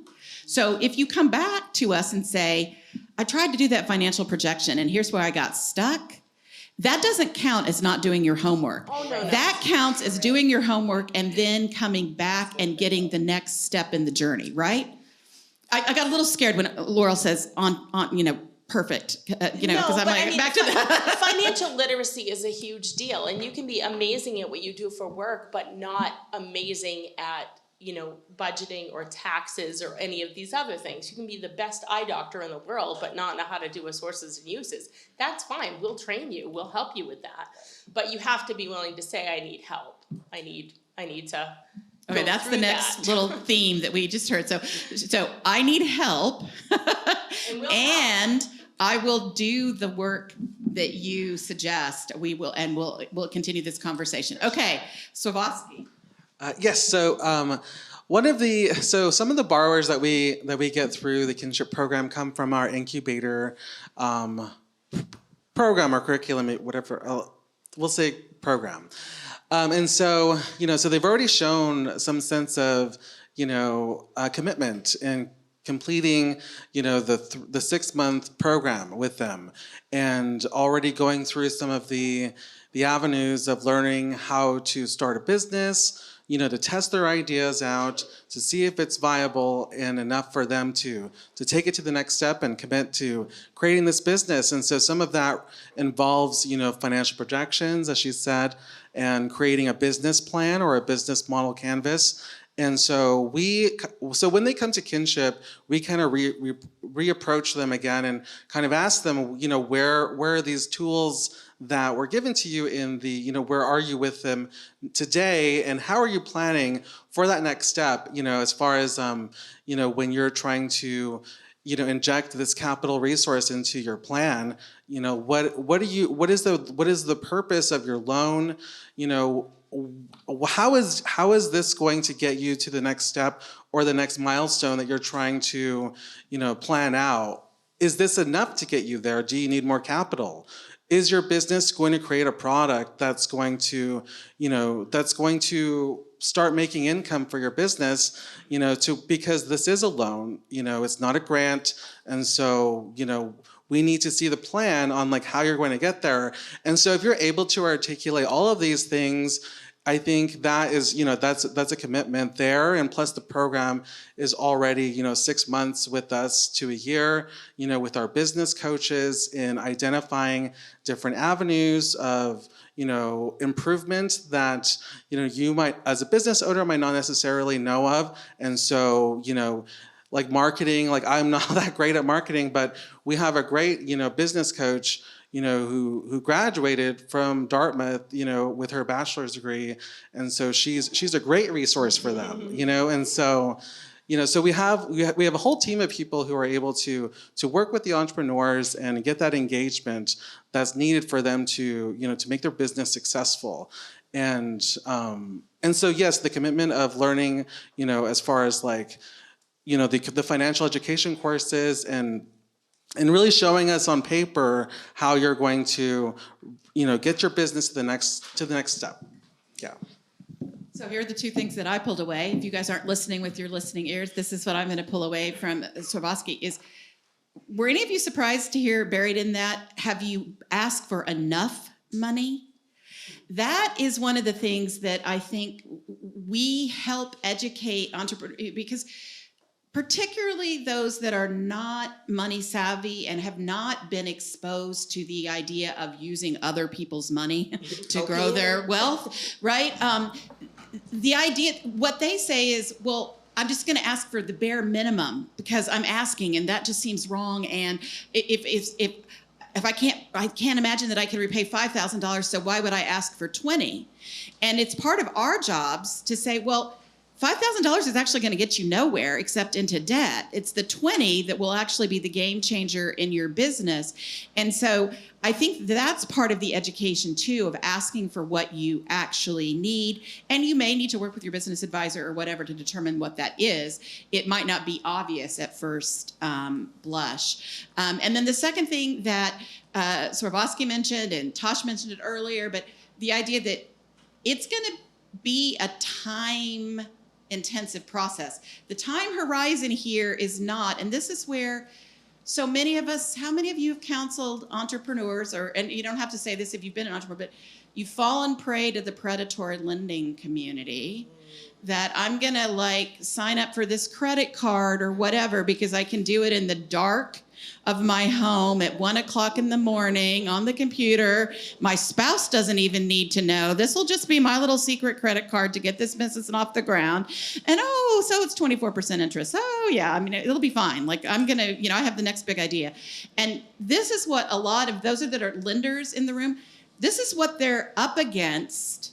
So if you come back to us and say, I tried to do that financial projection and here's where I got stuck, that doesn't count as not doing your homework. Oh, no. That counts as doing your homework and then coming back and getting the next step in the journey, right? I got a little scared when Laurel says perfect, because I'm back to that. Financial literacy is a huge deal, and you can be amazing at what you do for work, but not amazing at, budgeting or taxes or any of these other things. You can be the best eye doctor in the world, but not know how to do a sources and uses. That's fine. We'll train you. We'll help you with that. But you have to be willing to say, I need help. I need to. Okay, that's the next little theme that we just heard. So I need help, and I will do the work that you suggest. We'll continue this conversation. Okay, Swarovski. Yes. So some of the borrowers that we get through the kinship program come from our incubator program or curriculum, whatever we'll say program. And so they've already shown some sense of, commitment in completing, the 6-month program with them, and already going through some of the avenues of learning how to start a business, to test their ideas out, to see if it's viable and enough for them to take it to the next step and commit to creating this business. And so some of that involves, financial projections, as she said, and creating a business plan or a business model canvas. And so when they come to kinship, we kind of reapproach them again and kind of ask them, where are these tools that were given to you in the, where are you with them today, and how are you planning for that next step, as far as, when you're trying to, inject this capital resource into your plan, what is the purpose of your loan, how is this going to get you to the next step or the next milestone that you're trying to, plan out? Is this enough to get you there? Do you need more capital? Is your business going to create a product that's going to start making income for your business, because this is a loan, it's not a grant. And so, we need to see the plan on how you're going to get there. And so if you're able to articulate all of these things, I think that is, that's a commitment there. And plus the program is already, 6 months with us to a year, with our business coaches in identifying different avenues of, improvement that, you might, as a business owner, might not necessarily know of. And so, like marketing. Like I'm not that great at marketing, but we have a great, business coach, who graduated from Dartmouth, with her bachelor's degree, and so she's a great resource for them, and so. So we have a whole team of people who are able to work with the entrepreneurs and get that engagement that's needed for them to to make their business successful, and so yes, the commitment of learning, as far as like, the financial education courses and really showing us on paper how you're going to get your business to the next step. Yeah. So here are the two things that I pulled away. If you guys aren't listening with your listening ears, this is what I'm going to pull away from Swarovski is, were any of you surprised to hear buried in that, have you asked for enough money? That is one of the things that I think we help educate entrepreneurs, because particularly those that are not money savvy and have not been exposed to the idea of using other people's money to grow their wealth, right? The idea, what they say is, well, I'm just going to ask for the bare minimum because I'm asking, and that just seems wrong. And if I can't imagine that I can repay $5,000, so why would I ask for 20? And it's part of our jobs to say, well, $5,000 is actually going to get you nowhere except into debt. It's the 20 that will actually be the game changer in your business. And so I think that's part of the education too, of asking for what you actually need. And you may need to work with your business advisor or whatever to determine what that is. It might not be obvious at first blush. And then the second thing that Swarovski mentioned, and Tosh mentioned it earlier, but the idea that it's going to be a time intensive process. The time horizon here is not, and this is where so many of us, how many of you have counseled entrepreneurs, and you don't have to say this if you've been an entrepreneur, but you've fallen prey to the predatory lending community, that I'm gonna like sign up for this credit card or whatever because I can do it in the dark of my home at 1 o'clock in the morning on the computer. My spouse doesn't even need to know. This will just be my little secret credit card to get this business off the ground. And so it's 24% interest. Oh yeah, I mean, it'll be fine. Like I'm gonna, I have the next big idea. And this is what a lot of those that are lenders in the room, this is what they're up against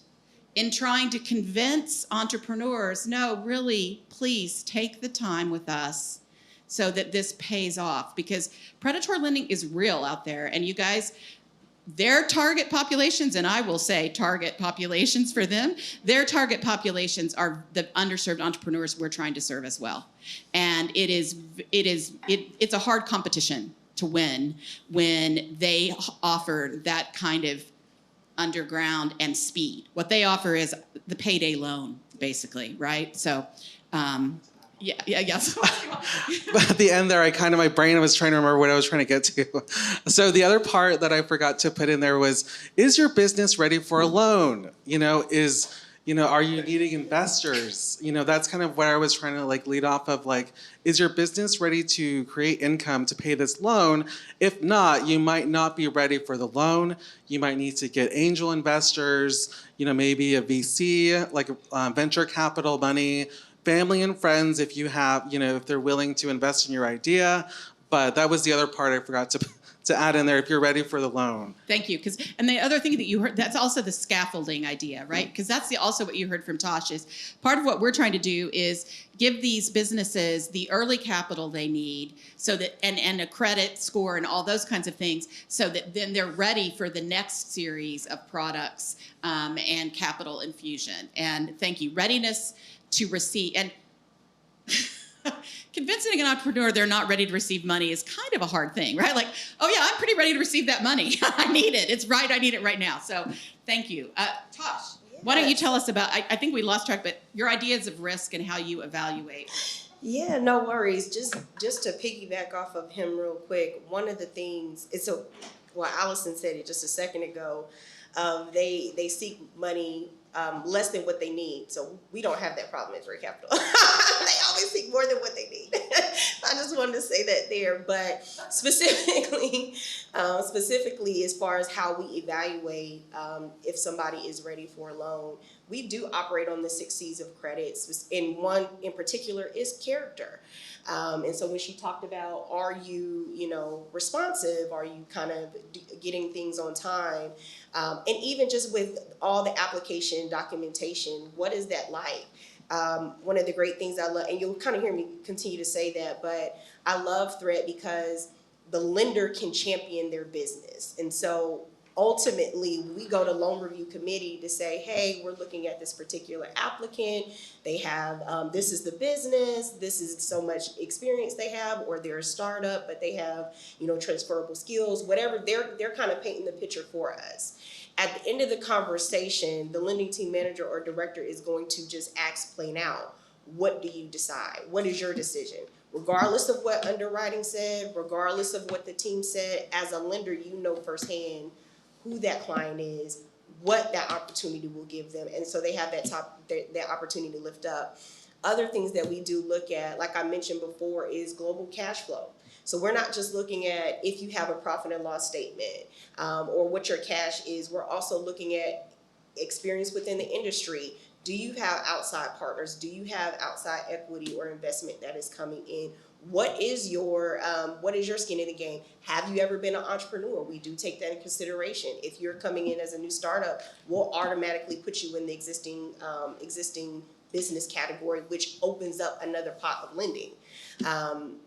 in trying to convince entrepreneurs, no, really, please take the time with us so that this pays off, because predatory lending is real out there. And you guys, their target populations, and I will say target populations for them, their target populations are the underserved entrepreneurs we're trying to serve as well. And it's a hard competition to win when they offer that kind of underground and speed. What they offer is the payday loan, basically, right? So, yes. But at the end there, my brain was trying to remember what I was trying to get to. So the other part that I forgot to put in there was, is your business ready for a loan? Are you needing investors? That's kind of what I was trying to lead off of, is your business ready to create income to pay this loan? If not, you might not be ready for the loan. You might need to get angel investors, maybe a VC, venture capital money, family and friends if you have, if they're willing to invest in your idea. But that was the other part I forgot to add in there, if you're ready for the loan. Thank you. And the other thing that you heard, that's also the scaffolding idea, right? Because that's also what you heard from Tosh is part of what we're trying to do is give these businesses the early capital they need so that, and a credit score and all those kinds of things, so that then they're ready for the next series of products and capital infusion. And thank you. Readiness to receive. And convincing an entrepreneur they're not ready to receive money is kind of a hard thing, right? Like, oh yeah, I'm pretty ready to receive that money. I need it. It's right. I need it right now. So thank you. Tosh, why don't you tell us about, I think we lost track, but your ideas of risk and how you evaluate. Yeah, no worries. Just to piggyback off of him real quick, one of the things, Allison said it just a second ago, they seek money less than what they need. So we don't have that problem at Ray Capital. They always seek more than what they need. I just wanted to say that there. But specifically as far as how we evaluate if somebody is ready for a loan, we do operate on the 6 C's of credit, and one in particular is character. And so when she talked about, are you, responsive? Are you kind of getting things on time? And even just with all the application documentation, what is that like? One of the great things I love, and you'll kind of hear me continue to say that, but I love Thread because the lender can champion their business. And so ultimately, we go to loan review committee to say, hey, we're looking at this particular applicant. They have, this is the business, this is so much experience they have, or they're a startup, but they have, transferable skills, whatever. They're kind of painting the picture for us. At the end of the conversation, the lending team manager or director is going to just ask plain out, what do you decide? What is your decision? Regardless of what underwriting said, regardless of what the team said, as a lender, you know firsthand who that client is, what that opportunity will give them. And so they have that opportunity to lift up. Other things that we do look at, like I mentioned before, is global cash flow. So we're not just looking at if you have a profit and loss statement or what your cash is. We're also looking at experience within the industry. Do you have outside partners? Do you have outside equity or investment that is coming in? What is your skin in the game? Have you ever been an entrepreneur? We do take that in consideration. If you're coming in as a new startup, we'll automatically put you in the existing business category, which opens up another pot of lending. And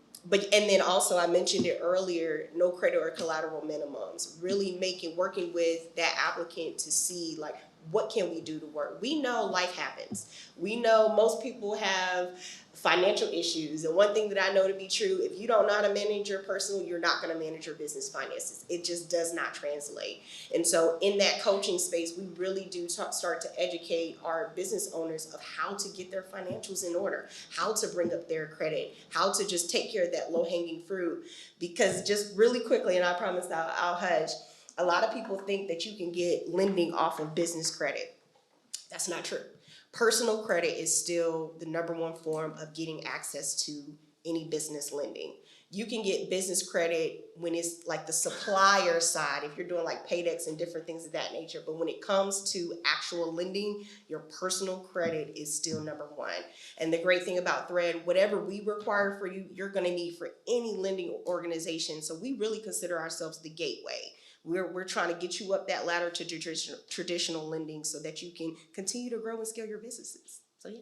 then also, I mentioned it earlier, no credit or collateral minimums. Really working with that applicant to see, like, what can we do to work? We know life happens. We know most people have financial issues. And one thing that I know to be true, if you don't know how to manage your personal, you're not going to manage your business finances. It just does not translate. And so in that coaching space, we really do start to educate our business owners of how to get their financials in order, how to bring up their credit, how to just take care of that low-hanging fruit. Because just really quickly, and I promise I'll hush, a lot of people think that you can get lending off of business credit. That's not true. Personal credit is still the #1 form of getting access to any business lending. You can get business credit when it's like the supplier side, if you're doing like Paydex and different things of that nature. But when it comes to actual lending, your personal credit is still #1. And the great thing about Thread, whatever we require for you, you're going to need for any lending organization. So we really consider ourselves the gateway. We're trying to get you up that ladder to traditional lending so that you can continue to grow and scale your businesses. So yeah.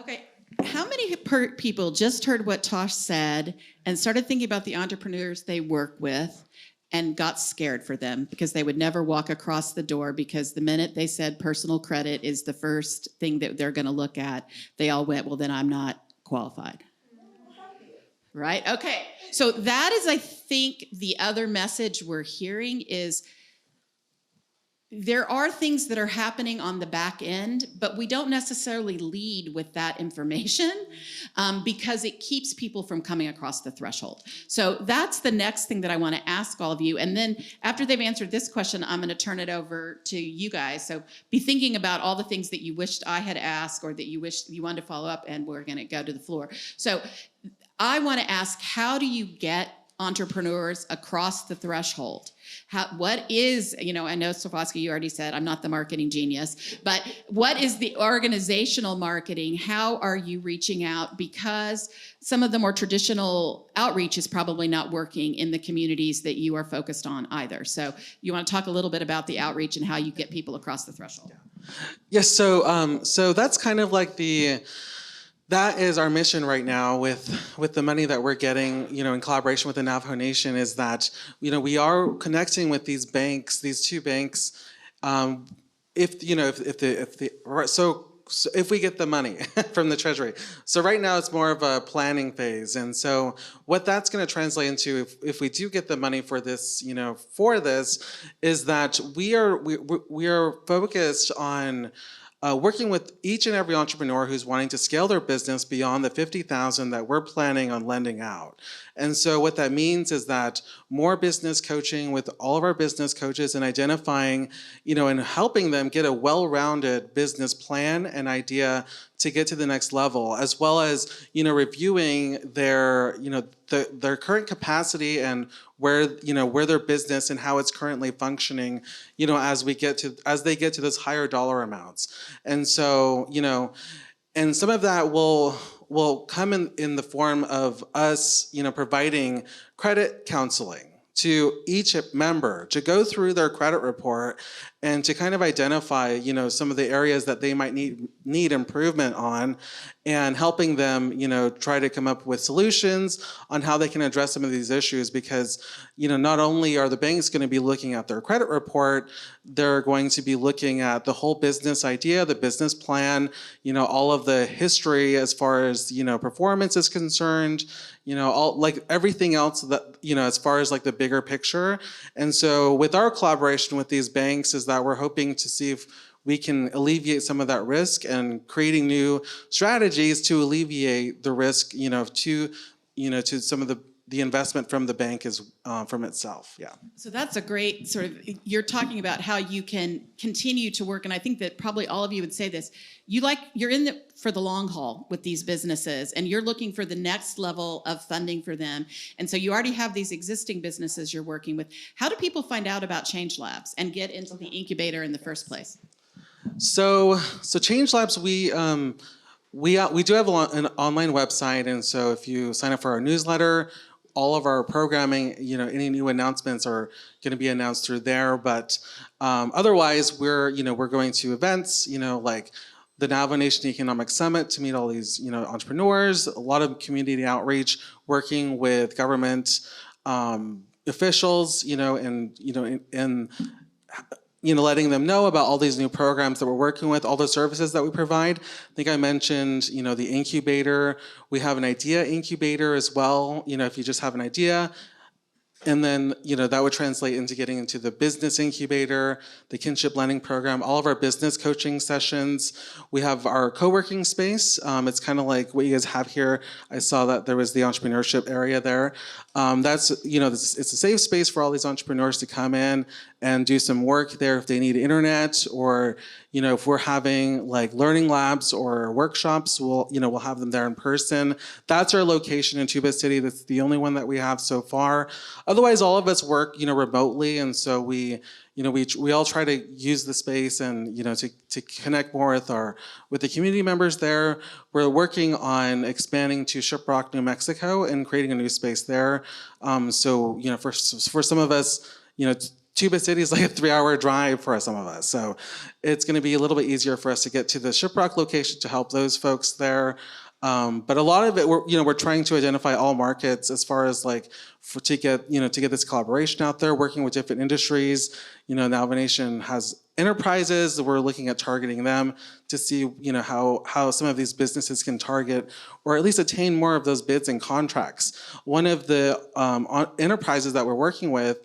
Okay, how many people just heard what Tosh said and started thinking about the entrepreneurs they work with and got scared for them because they would never walk across the door because the minute they said personal credit is the first thing that they're going to look at, they all went, well, then I'm not qualified. Right? Okay. So that is, I think, the other message we're hearing is there are things that are happening on the back end, but we don't necessarily lead with that information because it keeps people from coming across the threshold. So that's the next thing that I want to ask all of you. And then after they've answered this question, I'm going to turn it over to you guys. So be thinking about all the things that you wished I had asked or that you wished you wanted to follow up, and we're going to go to the floor. So I want to ask, how do you get entrepreneurs across the threshold? What is, I know, Swarovski, you already said, I'm not the marketing genius, but what is the organizational marketing? How are you reaching out? Because some of the more traditional outreach is probably not working in the communities that you are focused on either. So you want to talk a little bit about the outreach and how you get people across the threshold? Yes, so that's kind of like that is our mission right now with the money that we're getting, in collaboration with the Navajo Nation, is that, we are connecting with these banks, these 2 banks, if we get the money from the Treasury. So right now it's more of a planning phase. And so what that's going to translate into, if we do get the money for this, is that we are focused on working with each and every entrepreneur who's wanting to scale their business beyond the $50,000 that we're planning on lending out. And so what that means is that more business coaching with all of our business coaches and identifying, and helping them get a well-rounded business plan and idea to get to the next level, as well as, reviewing their, their current capacity and where their business and how it's currently functioning, as they get to those higher dollar amounts. And so, and some of that will come in the form of us, providing credit counseling to each member to go through their credit report and to kind of identify, some of the areas that they might need improvement on, and helping them, try to come up with solutions on how they can address some of these issues. Because, not only are the banks going to be looking at their credit report, they're going to be looking at the whole business idea, the business plan, all of the history as far as, performance is concerned, all like everything else that, as far as like the bigger picture. And so with our collaboration with these banks is that we're hoping to see if we can alleviate some of that risk and creating new strategies to alleviate the risk, to some of the investment from the bank is from itself. Yeah. So that's a great sort of, you're talking about how you can continue to work. And I think that probably all of you would say this. You're in for the long haul with these businesses, and you're looking for the next level of funding for them. And so you already have these existing businesses you're working with. How do people find out about Change Labs and get into the incubator in the first place? So Change Labs, we do have an online website, and so if you sign up for our newsletter, all of our programming, any new announcements are going to be announced through there. But otherwise, we're going to events, like the Navajo Nation Economic Summit to meet all these, entrepreneurs. A lot of community outreach, working with government officials, and letting them know about all these new programs that we're working with, all the services that we provide. I think I mentioned, the incubator. We have an idea incubator as well. If you just have an idea, and then, that would translate into getting into the business incubator, the kinship lending program, all of our business coaching sessions. We have our co-working space. It's kind of like what you guys have here. I saw that there was the entrepreneurship area there. That's, it's a safe space for all these entrepreneurs to come in and do some work there if they need internet, or, if we're having like learning labs or workshops, we'll have them there in person. That's our location in Tuba City. That's the only one that we have so far. Otherwise, all of us work, remotely, and so we all try to use the space and, to connect more with the community members there. We're working on expanding to Shiprock, New Mexico, and creating a new space there. So, for some of us, Tuba City is like a 3-hour drive for some of us. So it's going to be a little bit easier for us to get to the Shiprock location to help those folks there. But a lot of it, we're trying to identify all markets as far as like to get this collaboration out there, working with different industries. Navajo Nation has enterprises. We're looking at targeting them to see, how some of these businesses can target or at least attain more of those bids and contracts. One of the enterprises that we're working with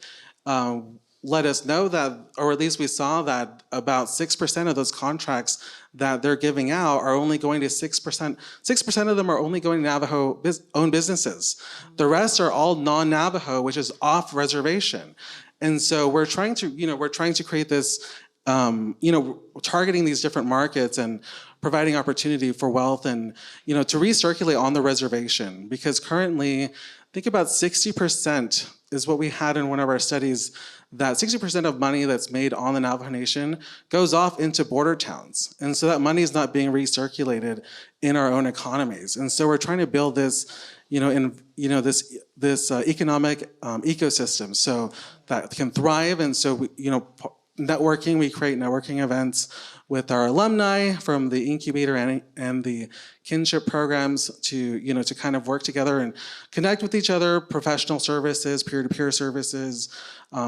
let us know that, or at least we saw that about 6% of those contracts that they're giving out are only going to 6%. 6% of them are only going to Navajo-owned businesses. The rest are all non-Navajo, which is off reservation. And so we're trying to create this, targeting these different markets and providing opportunity for wealth and, to recirculate on the reservation. Because currently, I think about 60% is what we had in one of our studies, that 60% of money that's made on the Navajo Nation goes off into border towns. And so that money is not being recirculated in our own economies. And so we're trying to build this, this economic ecosystem so that can thrive. And so, we create networking events with our alumni from the incubator and the kinship programs to kind of work together and connect with each other, professional services, peer-to-peer services,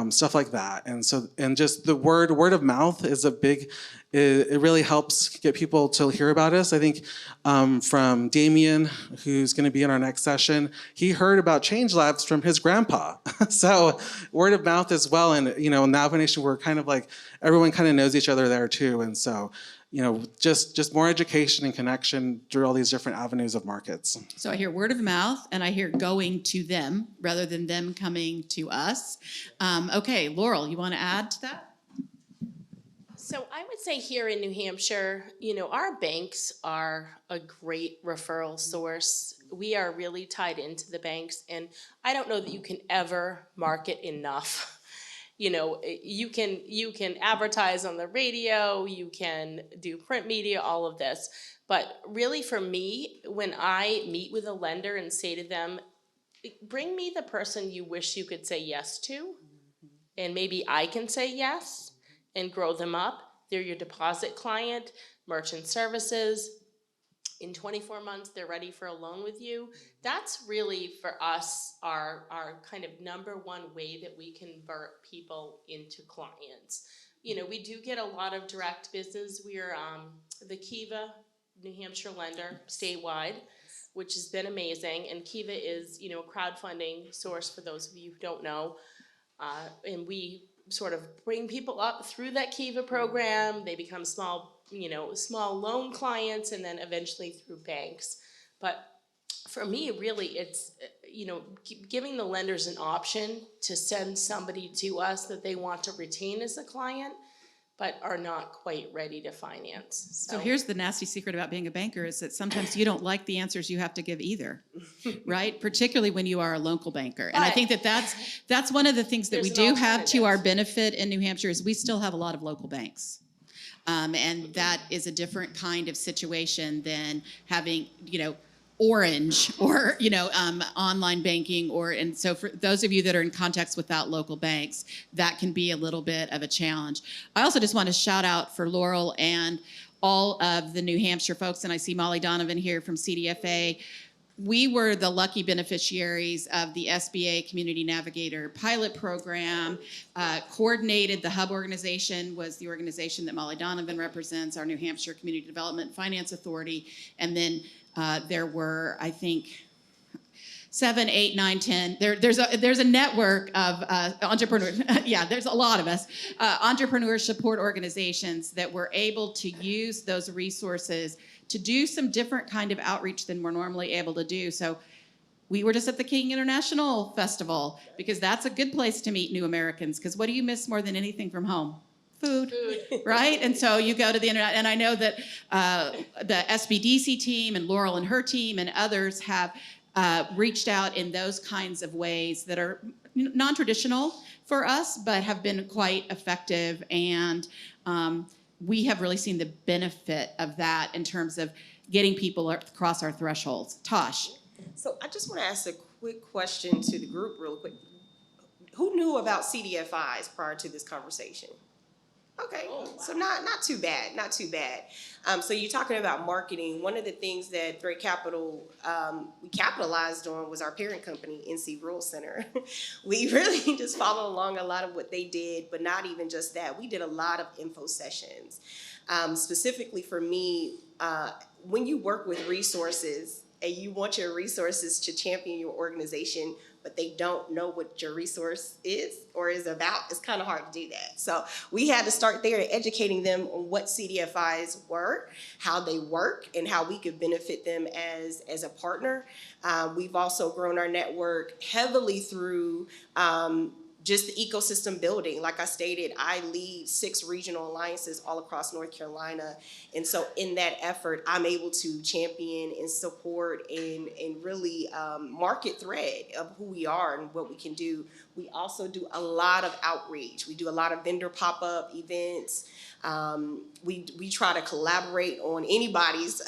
stuff like that. And so, and just the word of mouth is it really helps get people to hear about us. I think from Damien, who's going to be in our next session, he heard about Change Labs from his grandpa. So word of mouth as well. And, Navajo Nation, we're kind of like, everyone kind of knows each other there too. And so, just more education and connection through all these different avenues of markets. So I hear word of mouth, and I hear going to them rather than them coming to us. Okay, Laurel, you want to add to that? So I would say here in New Hampshire, our banks are a great referral source. We are really tied into the banks, and I don't know that you can ever market enough. You can advertise on the radio, you can do print media, all of this. But really for me, when I meet with a lender and say to them, bring me the person you wish you could say yes to, and maybe I can say yes and grow them up. They're your deposit client, merchant services. In 24 months, they're ready for a loan with you. That's really, for us, our kind of number one way that we convert people into clients. We do get a lot of direct business. We're the Kiva New Hampshire lender statewide, which has been amazing. And Kiva is, a crowdfunding source for those of you who don't know. And we sort of bring people up through that Kiva program. They become small loan clients, and then eventually through banks. But for me, really, it's, giving the lenders an option to send somebody to us that they want to retain as a client, but are not quite ready to finance. So here's the nasty secret about being a banker is that sometimes you don't like the answers you have to give either, right? Particularly when you are a local banker. And I think that's one of the things that we do have to our benefit in New Hampshire is we still have a lot of local banks. And that is a different kind of situation than having, Orange or, online banking and so for those of you that are in contacts without local banks, that can be a little bit of a challenge. I also just want to shout out for Laurel and all of the New Hampshire folks, and I see Molly Donovan here from CDFA. We were the lucky beneficiaries of the SBA Community Navigator pilot program. Coordinated, the hub organization was the organization that Molly Donovan represents, our New Hampshire Community Development Finance Authority. And then there were, I think, 7, 8, 9, 10. There's a network of entrepreneurs. Yeah, there's a lot of us. Entrepreneur support organizations that were able to use those resources to do some different kind of outreach than we're normally able to do. So we were just at the King International Festival because that's a good place to meet new Americans, because what do you miss more than anything from home? Food, right? And so you go to the internet, and I know that the SBDC team and Laurel and her team and others have reached out in those kinds of ways that are non-traditional for us, but have been quite effective. And we have really seen the benefit of that in terms of getting people across our thresholds. Tosh. So I just want to ask a quick question to the group real quick. Who knew about CDFIs prior to this conversation? Okay, so not too bad, not too bad. So you're talking about marketing. One of the things that Thread Capital, we capitalized on was our parent company, NC Rural Center. We really just followed along a lot of what they did, but not even just that. We did a lot of info sessions. Specifically for me, when you work with resources and you want your resources to champion your organization, but they don't know what your resource is or is about, it's kind of hard to do that. So we had to start there and educating them on what CDFIs were, how they work, and how we could benefit them as a partner. We've also grown our network heavily through just the ecosystem building. Like I stated, I lead 6 regional alliances all across North Carolina. And so in that effort, I'm able to champion and support and really market Thread of who we are and what we can do. We also do a lot of outreach. We do a lot of vendor pop-up events. We try to collaborate on anybody's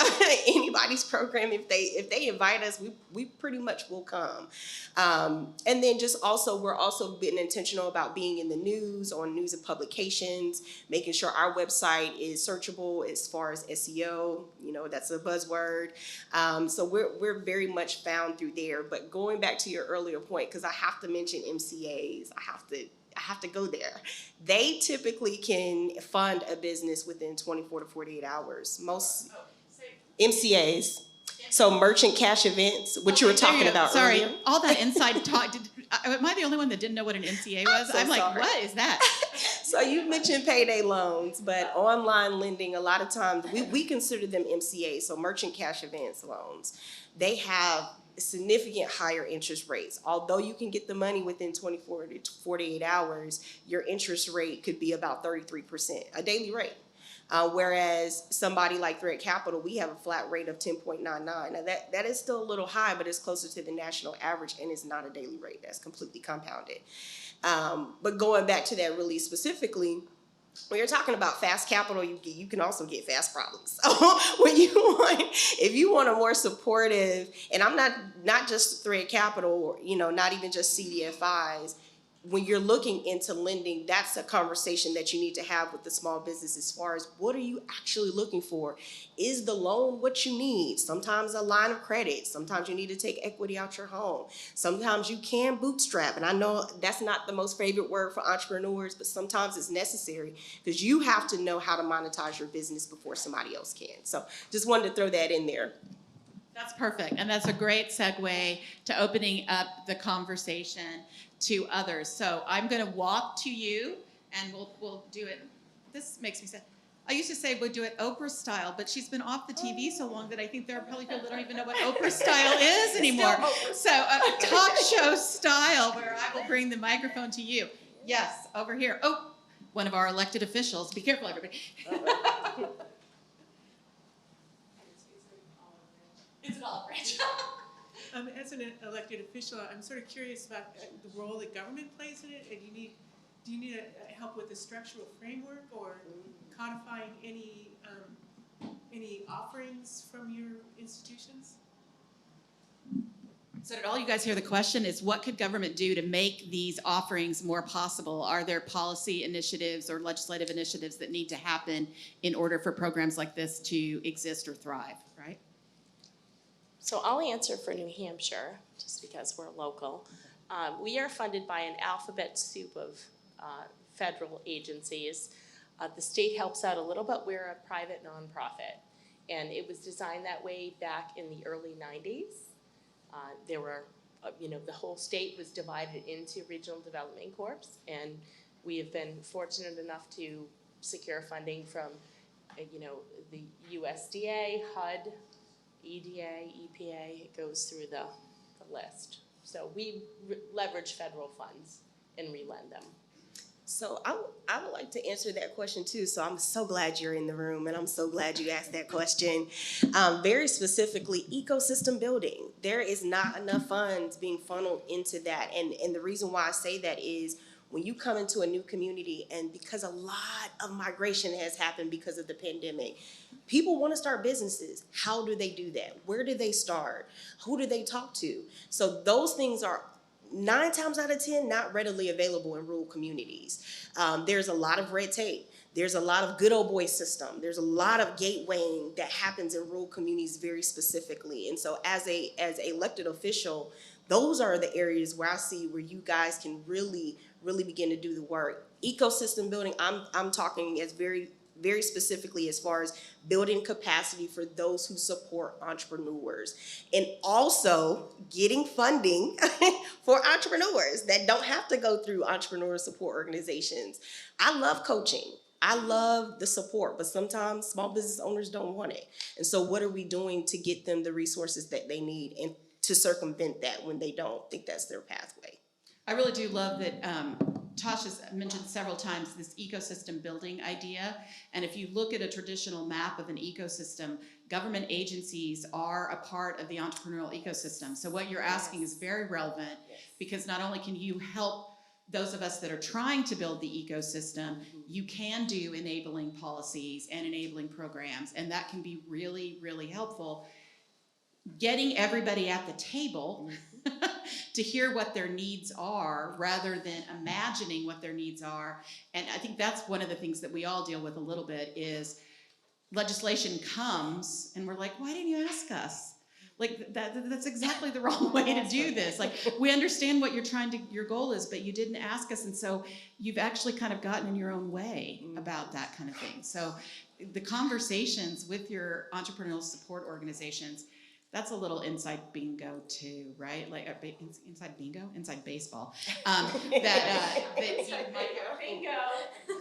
program. If they invite us, we pretty much will come. And then just also, we're also being intentional about being in the news, on news and publications, making sure our website is searchable as far as SEO. That's a buzzword. So we're very much found through there. But going back to your earlier point, because I have to mention MCAs, I have to go there. They typically can fund a business within 24 to 48 hours. Most MCAs, so merchant cash events, which you were talking about Sorry, earlier. all that inside talk. Am I the only one that didn't know what an MCA was? I'm like, sorry. What is that? So you mentioned payday loans, but online lending, a lot of times we consider them MCAs, so merchant cash advance loans. They have significant higher interest rates. Although you can get the money within 24 to 48 hours, your interest rate could be about 33%, a daily rate. Whereas somebody like Thread Capital, we have a flat rate of 10.99. Now that is still a little high, but it's closer to the national average, and it's not a daily rate. That's completely compounded. But going back to that really specifically, when you're talking about fast capital, you can also get fast problems. So if you want a more supportive, and I'm not just Thread Capital, or not even just CDFIs. When you're looking into lending, that's a conversation that you need to have with the small business as far as what are you actually looking for? Is the loan what you need? Sometimes a line of credit. Sometimes you need to take equity out your home. Sometimes you can bootstrap. And I know that's not the most favorite word for entrepreneurs, but sometimes it's necessary because you have to know how to monetize your business before somebody else can. So just wanted to throw that in there. That's perfect, and that's a great segue to opening up the conversation to others. So I'm going to walk to you, and we'll do it. This makes me sad. I used to say we'd do it Oprah style, but she's been off the TV so long that I think there are probably people that don't even know what Oprah style is anymore. So a talk show style where I will bring the microphone to you. Yes, over here. Oh, one of our elected officials. Be careful, everybody. It's an olive branch. As an elected official, I'm sort of curious about the role that government plays in it. And do you need help with the structural framework or codifying any offerings from your institutions? So did all you guys hear the question is what could government do to make these offerings more possible? Are there policy initiatives or legislative initiatives that need to happen in order for programs like this to exist or thrive, right? So I'll answer for New Hampshire, just because we're local. We are funded by an alphabet soup of federal agencies. The state helps out a little, but we're a private nonprofit. And it was designed that way back in the early 90s. There were, the whole state was divided into regional development corps, and we have been fortunate enough to secure funding from, the USDA, HUD, EDA, EPA, it goes through the list. So we leverage federal funds and relend them. So I would like to answer that question too. So I'm so glad you're in the room, and I'm so glad you asked that question. Very specifically, ecosystem building. There is not enough funds being funneled into that. And the reason why I say that is when you come into a new community, and because a lot of migration has happened because of the pandemic, people want to start businesses. How do they do that? Where do they start? Who do they talk to? So those things are 9 times out of 10 not readily available in rural communities. There's a lot of red tape. There's a lot of good old boy system. There's a lot of gatewaying that happens in rural communities very specifically. And so as a elected official, those are the areas where I see where you guys can really begin to do the work. Ecosystem building, I'm talking as very specifically as far as building capacity for those who support entrepreneurs, and also getting funding for entrepreneurs that don't have to go through entrepreneur support organizations. I love coaching. I love the support, but sometimes small business owners don't want it. And so what are we doing to get them the resources that they need and to circumvent that when they don't think that's their pathway? I really do love that Tasha's mentioned several times this ecosystem building idea. And if you look at a traditional map of an ecosystem, government agencies are a part of the entrepreneurial ecosystem. So what you're asking is very relevant because not only can you help those of us that are trying to build the ecosystem, you can do enabling policies and enabling programs, and that can be really, really helpful. Getting everybody at the table to hear what their needs are rather than imagining what their needs are. And I think that's one of the things that we all deal with a little bit is legislation comes and we're like, why didn't you ask us? Like that's exactly the wrong way to do this. Like we understand what your goal is, but you didn't ask us. And so you've actually kind of gotten in your own way about that kind of thing. So the conversations with your entrepreneurial support organizations, that's a little inside bingo too, right? Like inside bingo, inside baseball. Bingo,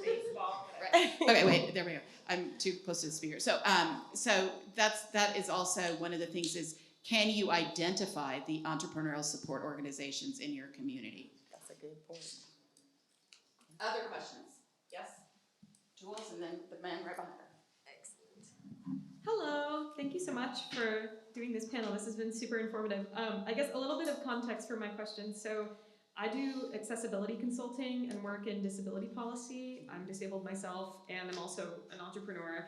baseball. Right. Okay, wait, there we go. I'm too close to the speaker. So that is also one of the things is Can you identify the entrepreneurial support organizations in your community? That's a good point. Other questions? Yes? Jules, and then the man right behind her. Hello, thank you so much for doing this panel. This has been super informative. I guess a little bit of context for my question. So I do accessibility consulting and work in disability policy. I'm disabled myself, and I'm also an entrepreneur.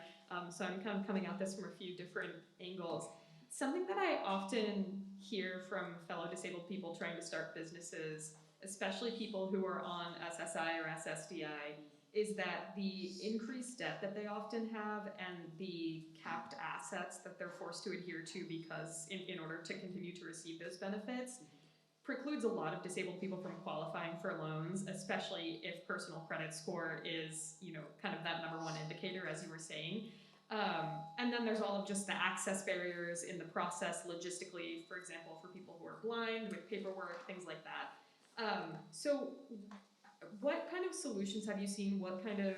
So I'm kind of coming at this from a few different angles. Something that I often hear from fellow disabled people trying to start businesses, especially people who are on SSI or SSDI, is that the increased debt that they often have and the capped assets that they're forced to adhere to because in order to continue to receive those benefits precludes a lot of disabled people from qualifying for loans, especially if personal credit score is, kind of that number one indicator, as you were saying. And then there's all of just the access barriers in the process logistically, for example, for people who are blind with paperwork, things like that. So what kind of solutions have you seen? What kind of,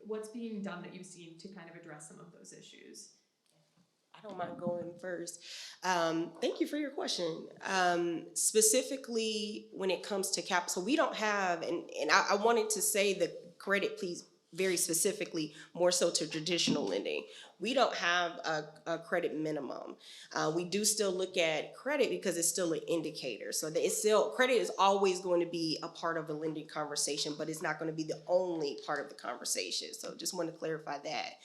what's being done that you've seen to kind of address some of those issues? I don't mind going first. Thank you for your question. Specifically, when it comes to capital, so we don't have, and I wanted to say the credit, please, very specifically, more so to traditional lending. We don't have a credit minimum. We do still look at credit because it's still an indicator. So that it's still, credit is always going to be a part of the lending conversation, but it's not going to be the only part of the conversation. So just want to clarify that.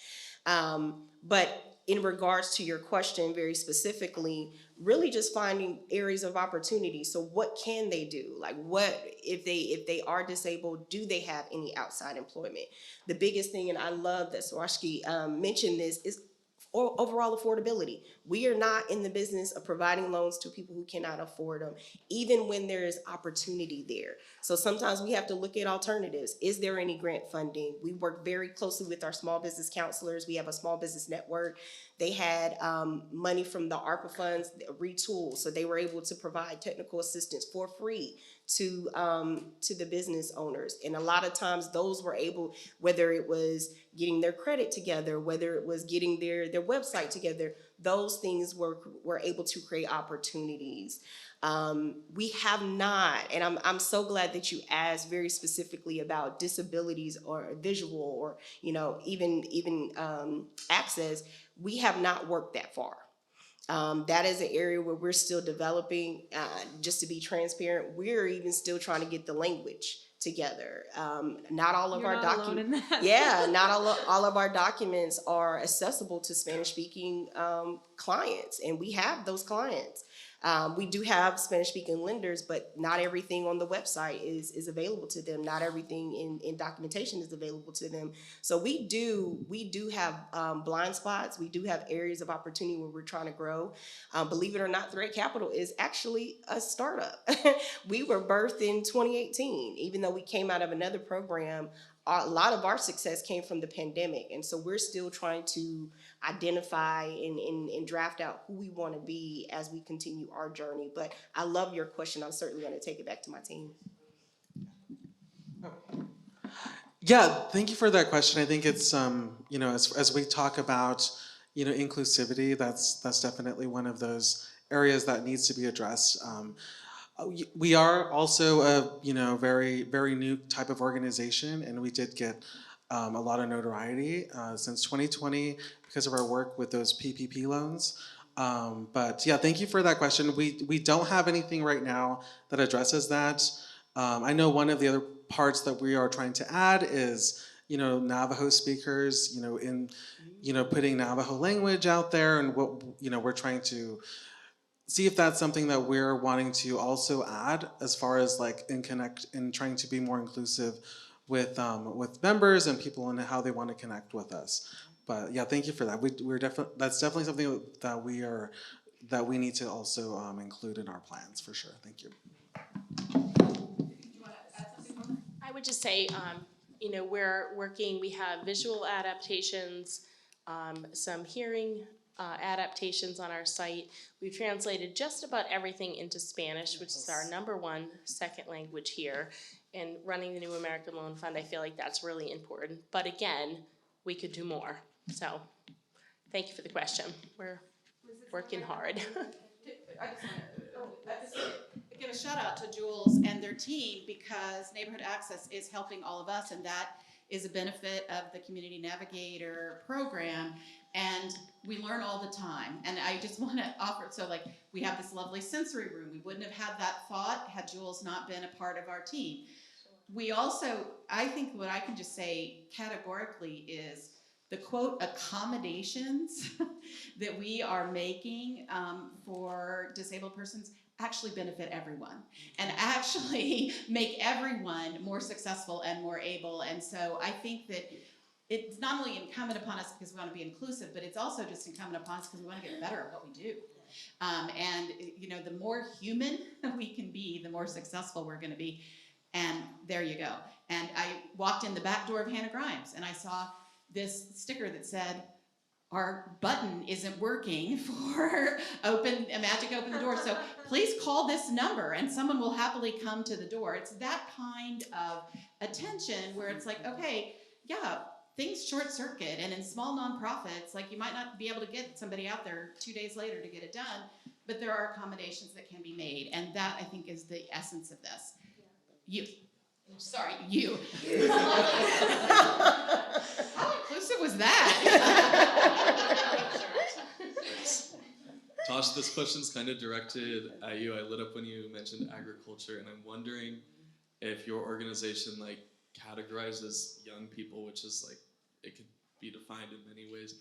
But in regards to your question very specifically, really just finding areas of opportunity. So what can they do? Like what, if they are disabled, do they have any outside employment? The biggest thing, and I love that Swarovski mentioned this, is overall affordability. We are not in the business of providing loans to people who cannot afford them, even when there is opportunity there. So sometimes we have to look at alternatives. Is there any grant funding? We work very closely with our small business counselors. We have a small business network. They had money from the ARPA funds retooled, so they were able to provide technical assistance for free to the business owners. And a lot of times those were able, whether it was getting their credit together, whether it was getting their website together, those things were able to create opportunities. We have not, and I'm so glad that you asked very specifically about disabilities or visual or even access. We have not worked that far. That is an area where we're still developing. Just to be transparent, we're even still trying to get the language together. Not all of our documents. Yeah, not all of our documents are accessible to Spanish-speaking clients, and we have those clients. We do have Spanish-speaking lenders, but not everything on the website is available to them. Not everything in documentation is available to them. So we do have blind spots. We do have areas of opportunity where we're trying to grow. Believe it or not, Thread Capital is actually a startup. We were birthed in 2018, even though we came out of another program. A lot of our success came from the pandemic, and so we're still trying to identify and draft out who we want to be as we continue our journey. But I love your question. I'm certainly going to take it back to my team. Yeah, thank you for that question. I think it's as we talk about inclusivity, that's definitely one of those areas that needs to be addressed. We are also a very, very new type of organization, and we did get a lot of notoriety since 2020 because of our work with those PPP loans. But yeah, thank you for that question. We don't have anything right now that addresses that. I know one of the other parts that we are trying to add is Navajo speakers, putting Navajo language out there, and what we're trying to see if that's something that we're wanting to also add as far as in trying to be more inclusive with members and people and how they want to connect with us. But yeah, thank you for that. That's definitely something that we need to also include in our plans for sure. Thank you. I would just say, we're working, we have visual adaptations, some hearing adaptations on our site. We've translated just about everything into Spanish, which is our #1 second language here. And running the New American Loan Fund, I feel like that's really important. But again, we could do more. So thank you for the question. We're working hard. I just want to give a shout out to Jules and their team, because Neighborhood Access is helping all of us, and that is a benefit of the Community Navigator program. And we learn all the time. And I just want to offer, so like we have this lovely sensory room. We wouldn't have had that thought had Jules not been a part of our team. We also, I think what I can just say categorically is the quote accommodations that we are making for disabled persons actually benefit everyone and actually make everyone more successful and more able. And so I think that it's not only incumbent upon us because we want to be inclusive, but it's also just incumbent upon us because we want to get better at what we do. And you know, the more human we can be, the more successful we're going to be. And there you go. And I walked in the back door of Hannah Grimes and I saw this sticker that said, our button isn't working for magic open the door. So please call this number and someone will happily come to the door. It's that kind of attention where it's like, okay, yeah, things short circuit. And in small nonprofits, like you might not be able to get somebody out there 2 days later to get it done, but there are accommodations that can be made. And that I think is the essence of this. You. How inclusive was that? Tosh, this question's kind of directed at you. I lit up when you mentioned agriculture, and I'm wondering if your organization like categorizes young people, which is like, it could be defined in many ways,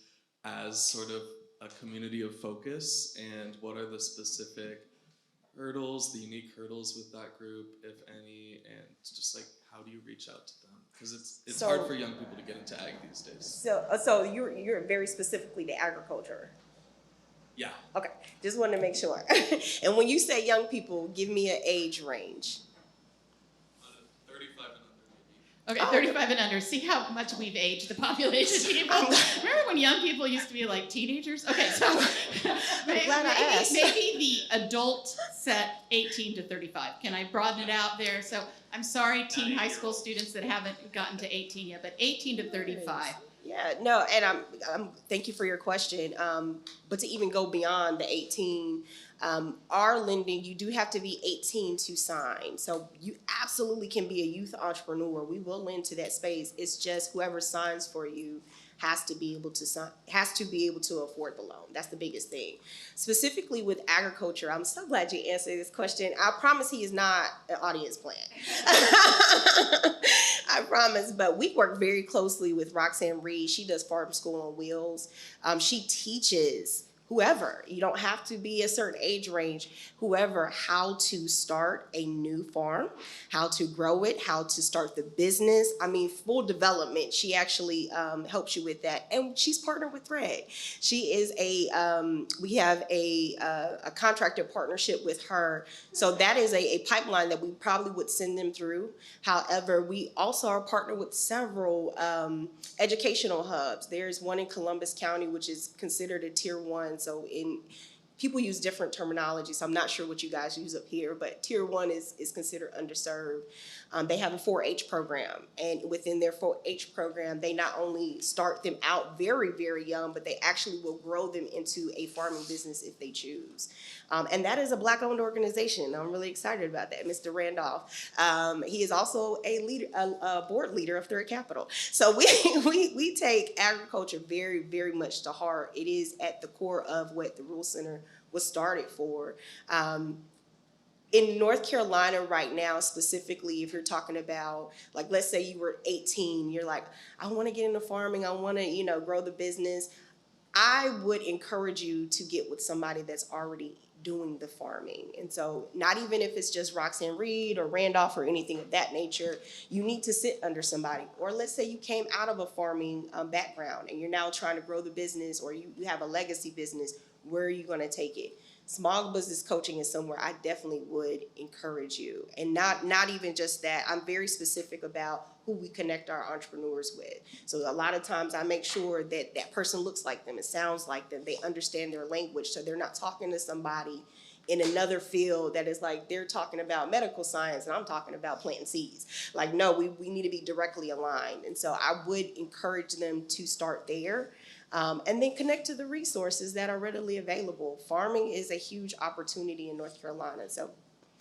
as sort of a community of focus, and what are the specific hurdles, the unique hurdles with that group, if any, and just like how do you reach out to them? Because it's hard for young people to get into ag these days. So you're very specifically to agriculture. Yeah. Okay, just wanted to make sure. And when you say young people, give me an age range. 35 and under, maybe. Okay, 35 and under. See how much we've aged the population, people? Remember when young people used to be like teenagers? Okay, so maybe the adult set 18 to 35. Can I broaden it out there? So I'm sorry, teen high school students that haven't gotten to 18 yet, but 18 to 35. Yeah, no, and I'm thank you for your question. But to even go beyond the 18, our lending, you do have to be 18 to sign. So you absolutely can be a youth entrepreneur. We will lend to that space. It's just whoever signs for you has to be able to afford the loan. That's the biggest thing. Specifically with agriculture, I'm so glad you answered this question. I promise he is not an audience plan. I promise, but we work very closely with Roxanne Reed. She does Farm School on Wheels. She teaches whoever, you don't have to be a certain age range, whoever, how to start a new farm, how to grow it, how to start the business. I mean, full development. She actually helps you with that. And she's partnered with Thread. She is we have a contracted partnership with her. So that is a pipeline that we probably would send them through. However, we also are partnered with several educational hubs. There's one in Columbus County, which is considered a tier 1. So people use different terminology, so I'm not sure what you guys use up here, but tier 1 is considered underserved. They have a 4-H program, and within their 4-H program, they not only start them out very, very young, but they actually will grow them into a farming business if they choose. And that is a Black-owned organization. I'm really excited about that, Mr. Randolph. He is also a board leader of Thread Capital. So we take agriculture very, very much to heart. It is at the core of what the Rural Center was started for. In North Carolina right now, specifically, if you're talking about, like, let's say you were 18, you're like, I want to get into farming, I want to, grow the business. I would encourage you to get with somebody that's already doing the farming. And so not even if it's just Roxanne Reed or Randolph or anything of that nature, you need to sit under somebody. Or let's say you came out of a farming background and you're now trying to grow the business, or you have a legacy business. Where are you going to take it? Small business coaching is somewhere I definitely would encourage you. And not even just that, I'm very specific about who we connect our entrepreneurs with. So a lot of times I make sure that that person looks like them, it sounds like them, they understand their language, so they're not talking to somebody in another field that is like they're talking about medical science and I'm talking about planting seeds. Like, no, we need to be directly aligned. And so I would encourage them to start there. And then connect to the resources that are readily available. Farming is a huge opportunity in North Carolina. So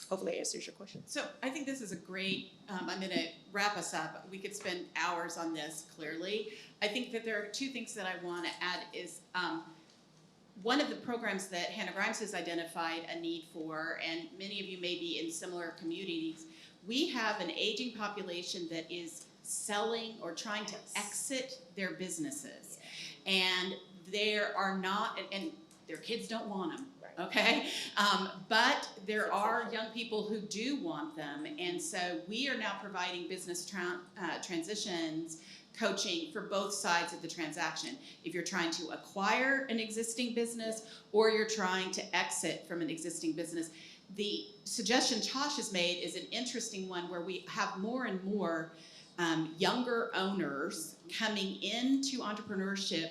hopefully that answers your question. So I think this is a great, I'm going to wrap us up. We could spend hours on this, clearly. I think that there are two things that I want to add is one of the programs that Hannah Grimes has identified a need for, and many of you may be in similar communities, we have an aging population that is selling or trying to exit their businesses. And there are not, and their kids don't want them. Okay, but there are young people who do want them, and so we are now providing business transitions coaching for both sides of the transaction. If you're trying to acquire an existing business or you're trying to exit from an existing business, the suggestion Tosh has made is an interesting one where we have more and more younger owners coming into entrepreneurship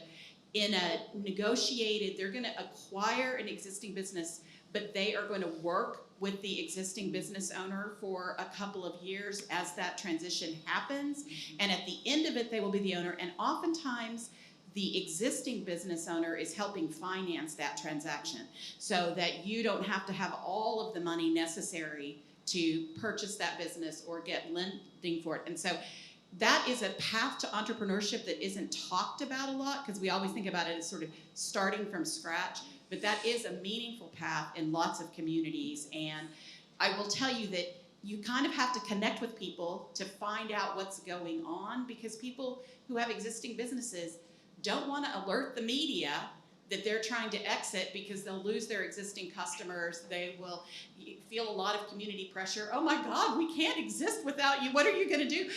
in a negotiated, they're going to acquire an existing business, but they are going to work with the existing business owner for a couple of years as that transition happens. And at the end of it, they will be the owner. And oftentimes, the existing business owner is helping finance that transaction so that you don't have to have all of the money necessary to purchase that business or get lending for it. And so that is a path to entrepreneurship that isn't talked about a lot because we always think about it as sort of starting from scratch, but that is a meaningful path in lots of communities. And I will tell you that you kind of have to connect with people to find out what's going on because people who have existing businesses don't want to alert the media that they're trying to exit because they'll lose their existing customers. They will feel a lot of community pressure. Oh my God, we can't exist without you. What are you going to do?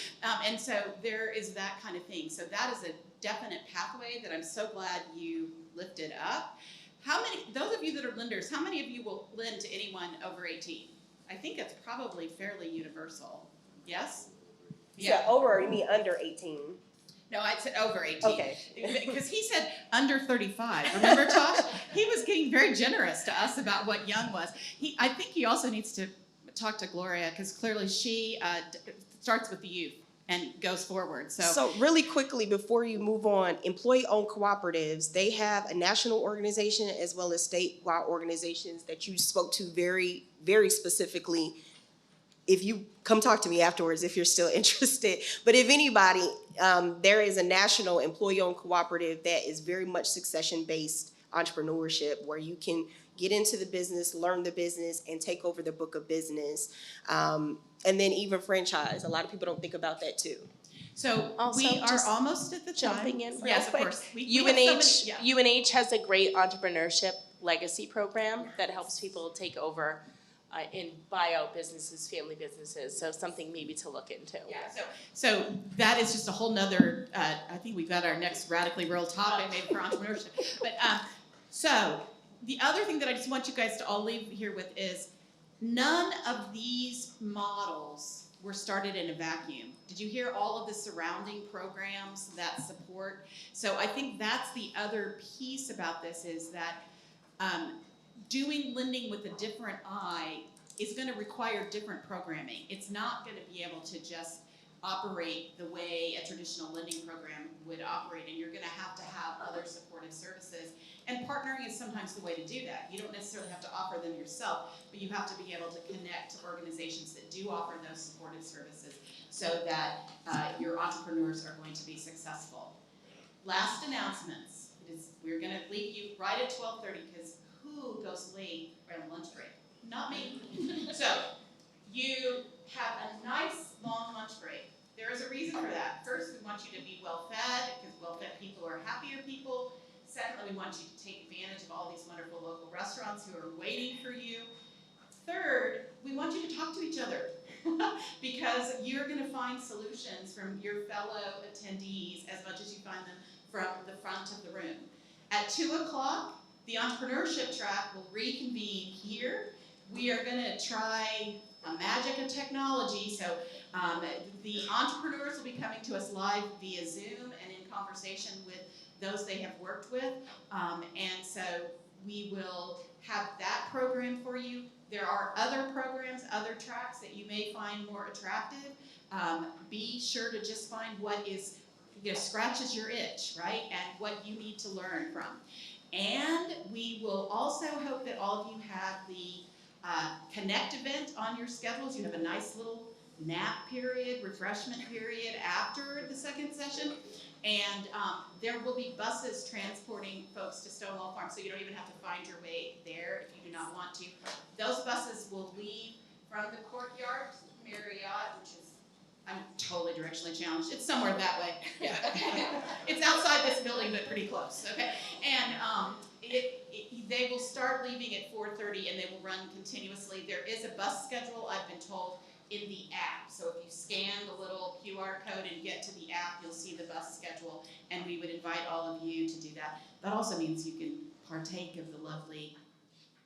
And so there is that kind of thing. So that is a definite pathway that I'm so glad you lifted up. How many, those of you that are lenders, how many of you will lend to anyone over 18? I think it's probably fairly universal. Yes? Yeah, over or you mean under 18? No, I said over 18. Okay. Because he said under 35. Remember, Tosh? He was getting very generous to us about what young was. I think he also needs to talk to Gloria because clearly she starts with the youth and goes forward. So really quickly before you move on, employee-owned cooperatives, they have a national organization as well as statewide organizations that you spoke to very, very specifically. If you come talk to me afterwards, if you're still interested. But if anybody, there is a national employee-owned cooperative that is very much succession-based entrepreneurship where you can get into the business, learn the business, and take over the book of business. And then even franchise. A lot of people don't think about that too. So Also, we are just almost at the time. Jumping in real Yes, of quick. course. We have so many- UNH has a great entrepreneurship legacy program that helps people take over in buyout businesses, family businesses. So something maybe to look into. Yeah, so that is just a whole nother, I think we've got our next radically rural topic maybe for entrepreneurship. But so the other thing that I just want you guys to all leave here with is none of these models were started in a vacuum. Did you hear all of the surrounding programs that support? So I think that's the other piece about this is that doing lending with a different eye is going to require different programming. It's not going to be able to just operate the way a traditional lending program would operate, and you're going to have other supportive services. And partnering is sometimes the way to do that. You don't necessarily have to offer them yourself, but you have to be able to connect to organizations that do offer those supportive services so that your entrepreneurs are going to be successful. Last announcements. We're going to leave you right at 12:30 because who goes late around lunch break? Not me. So you have a nice long lunch break. There is a reason for that. First, we want you to be well-fed because well-fed people are happier people. Secondly, we want you to take advantage of all these wonderful local restaurants who are waiting for you. Third, we want you to talk to each other because you're going to find solutions from your fellow attendees as much as you find them from the front of the room. At 2 o'clock, the entrepreneurship track will reconvene here. We are going to try a magic of technology. So the entrepreneurs will be coming to us live via Zoom and in conversation with those they have worked with. And so we will have that program for you. There are other programs, other tracks that you may find more attractive. Be sure to just find what scratches your itch, right? And what you need to learn from. And we will also hope that all of you have the Connect event on your schedules. You have a nice little nap period, refreshment period after the second session. And there will be buses transporting folks to Stonewall Farm, so you don't even have to find your way there if you do not want to. Those buses will leave from the Courtyard Marriott, which is, I'm totally directionally challenged. It's somewhere that way. Yeah. It's outside this building, but pretty close. Okay. And they will start leaving at 4:30, and they will run continuously. There is a bus schedule, I've been told, in the app. So if you scan the little QR code and get to the app, you'll see the bus schedule, and we would invite all of you to do that. That also means you can partake of the lovely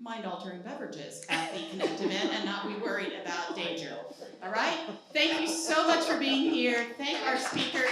mind-altering beverages at the Connect event and not be worried about danger. All right? Thank you so much for being here. Thank our speakers.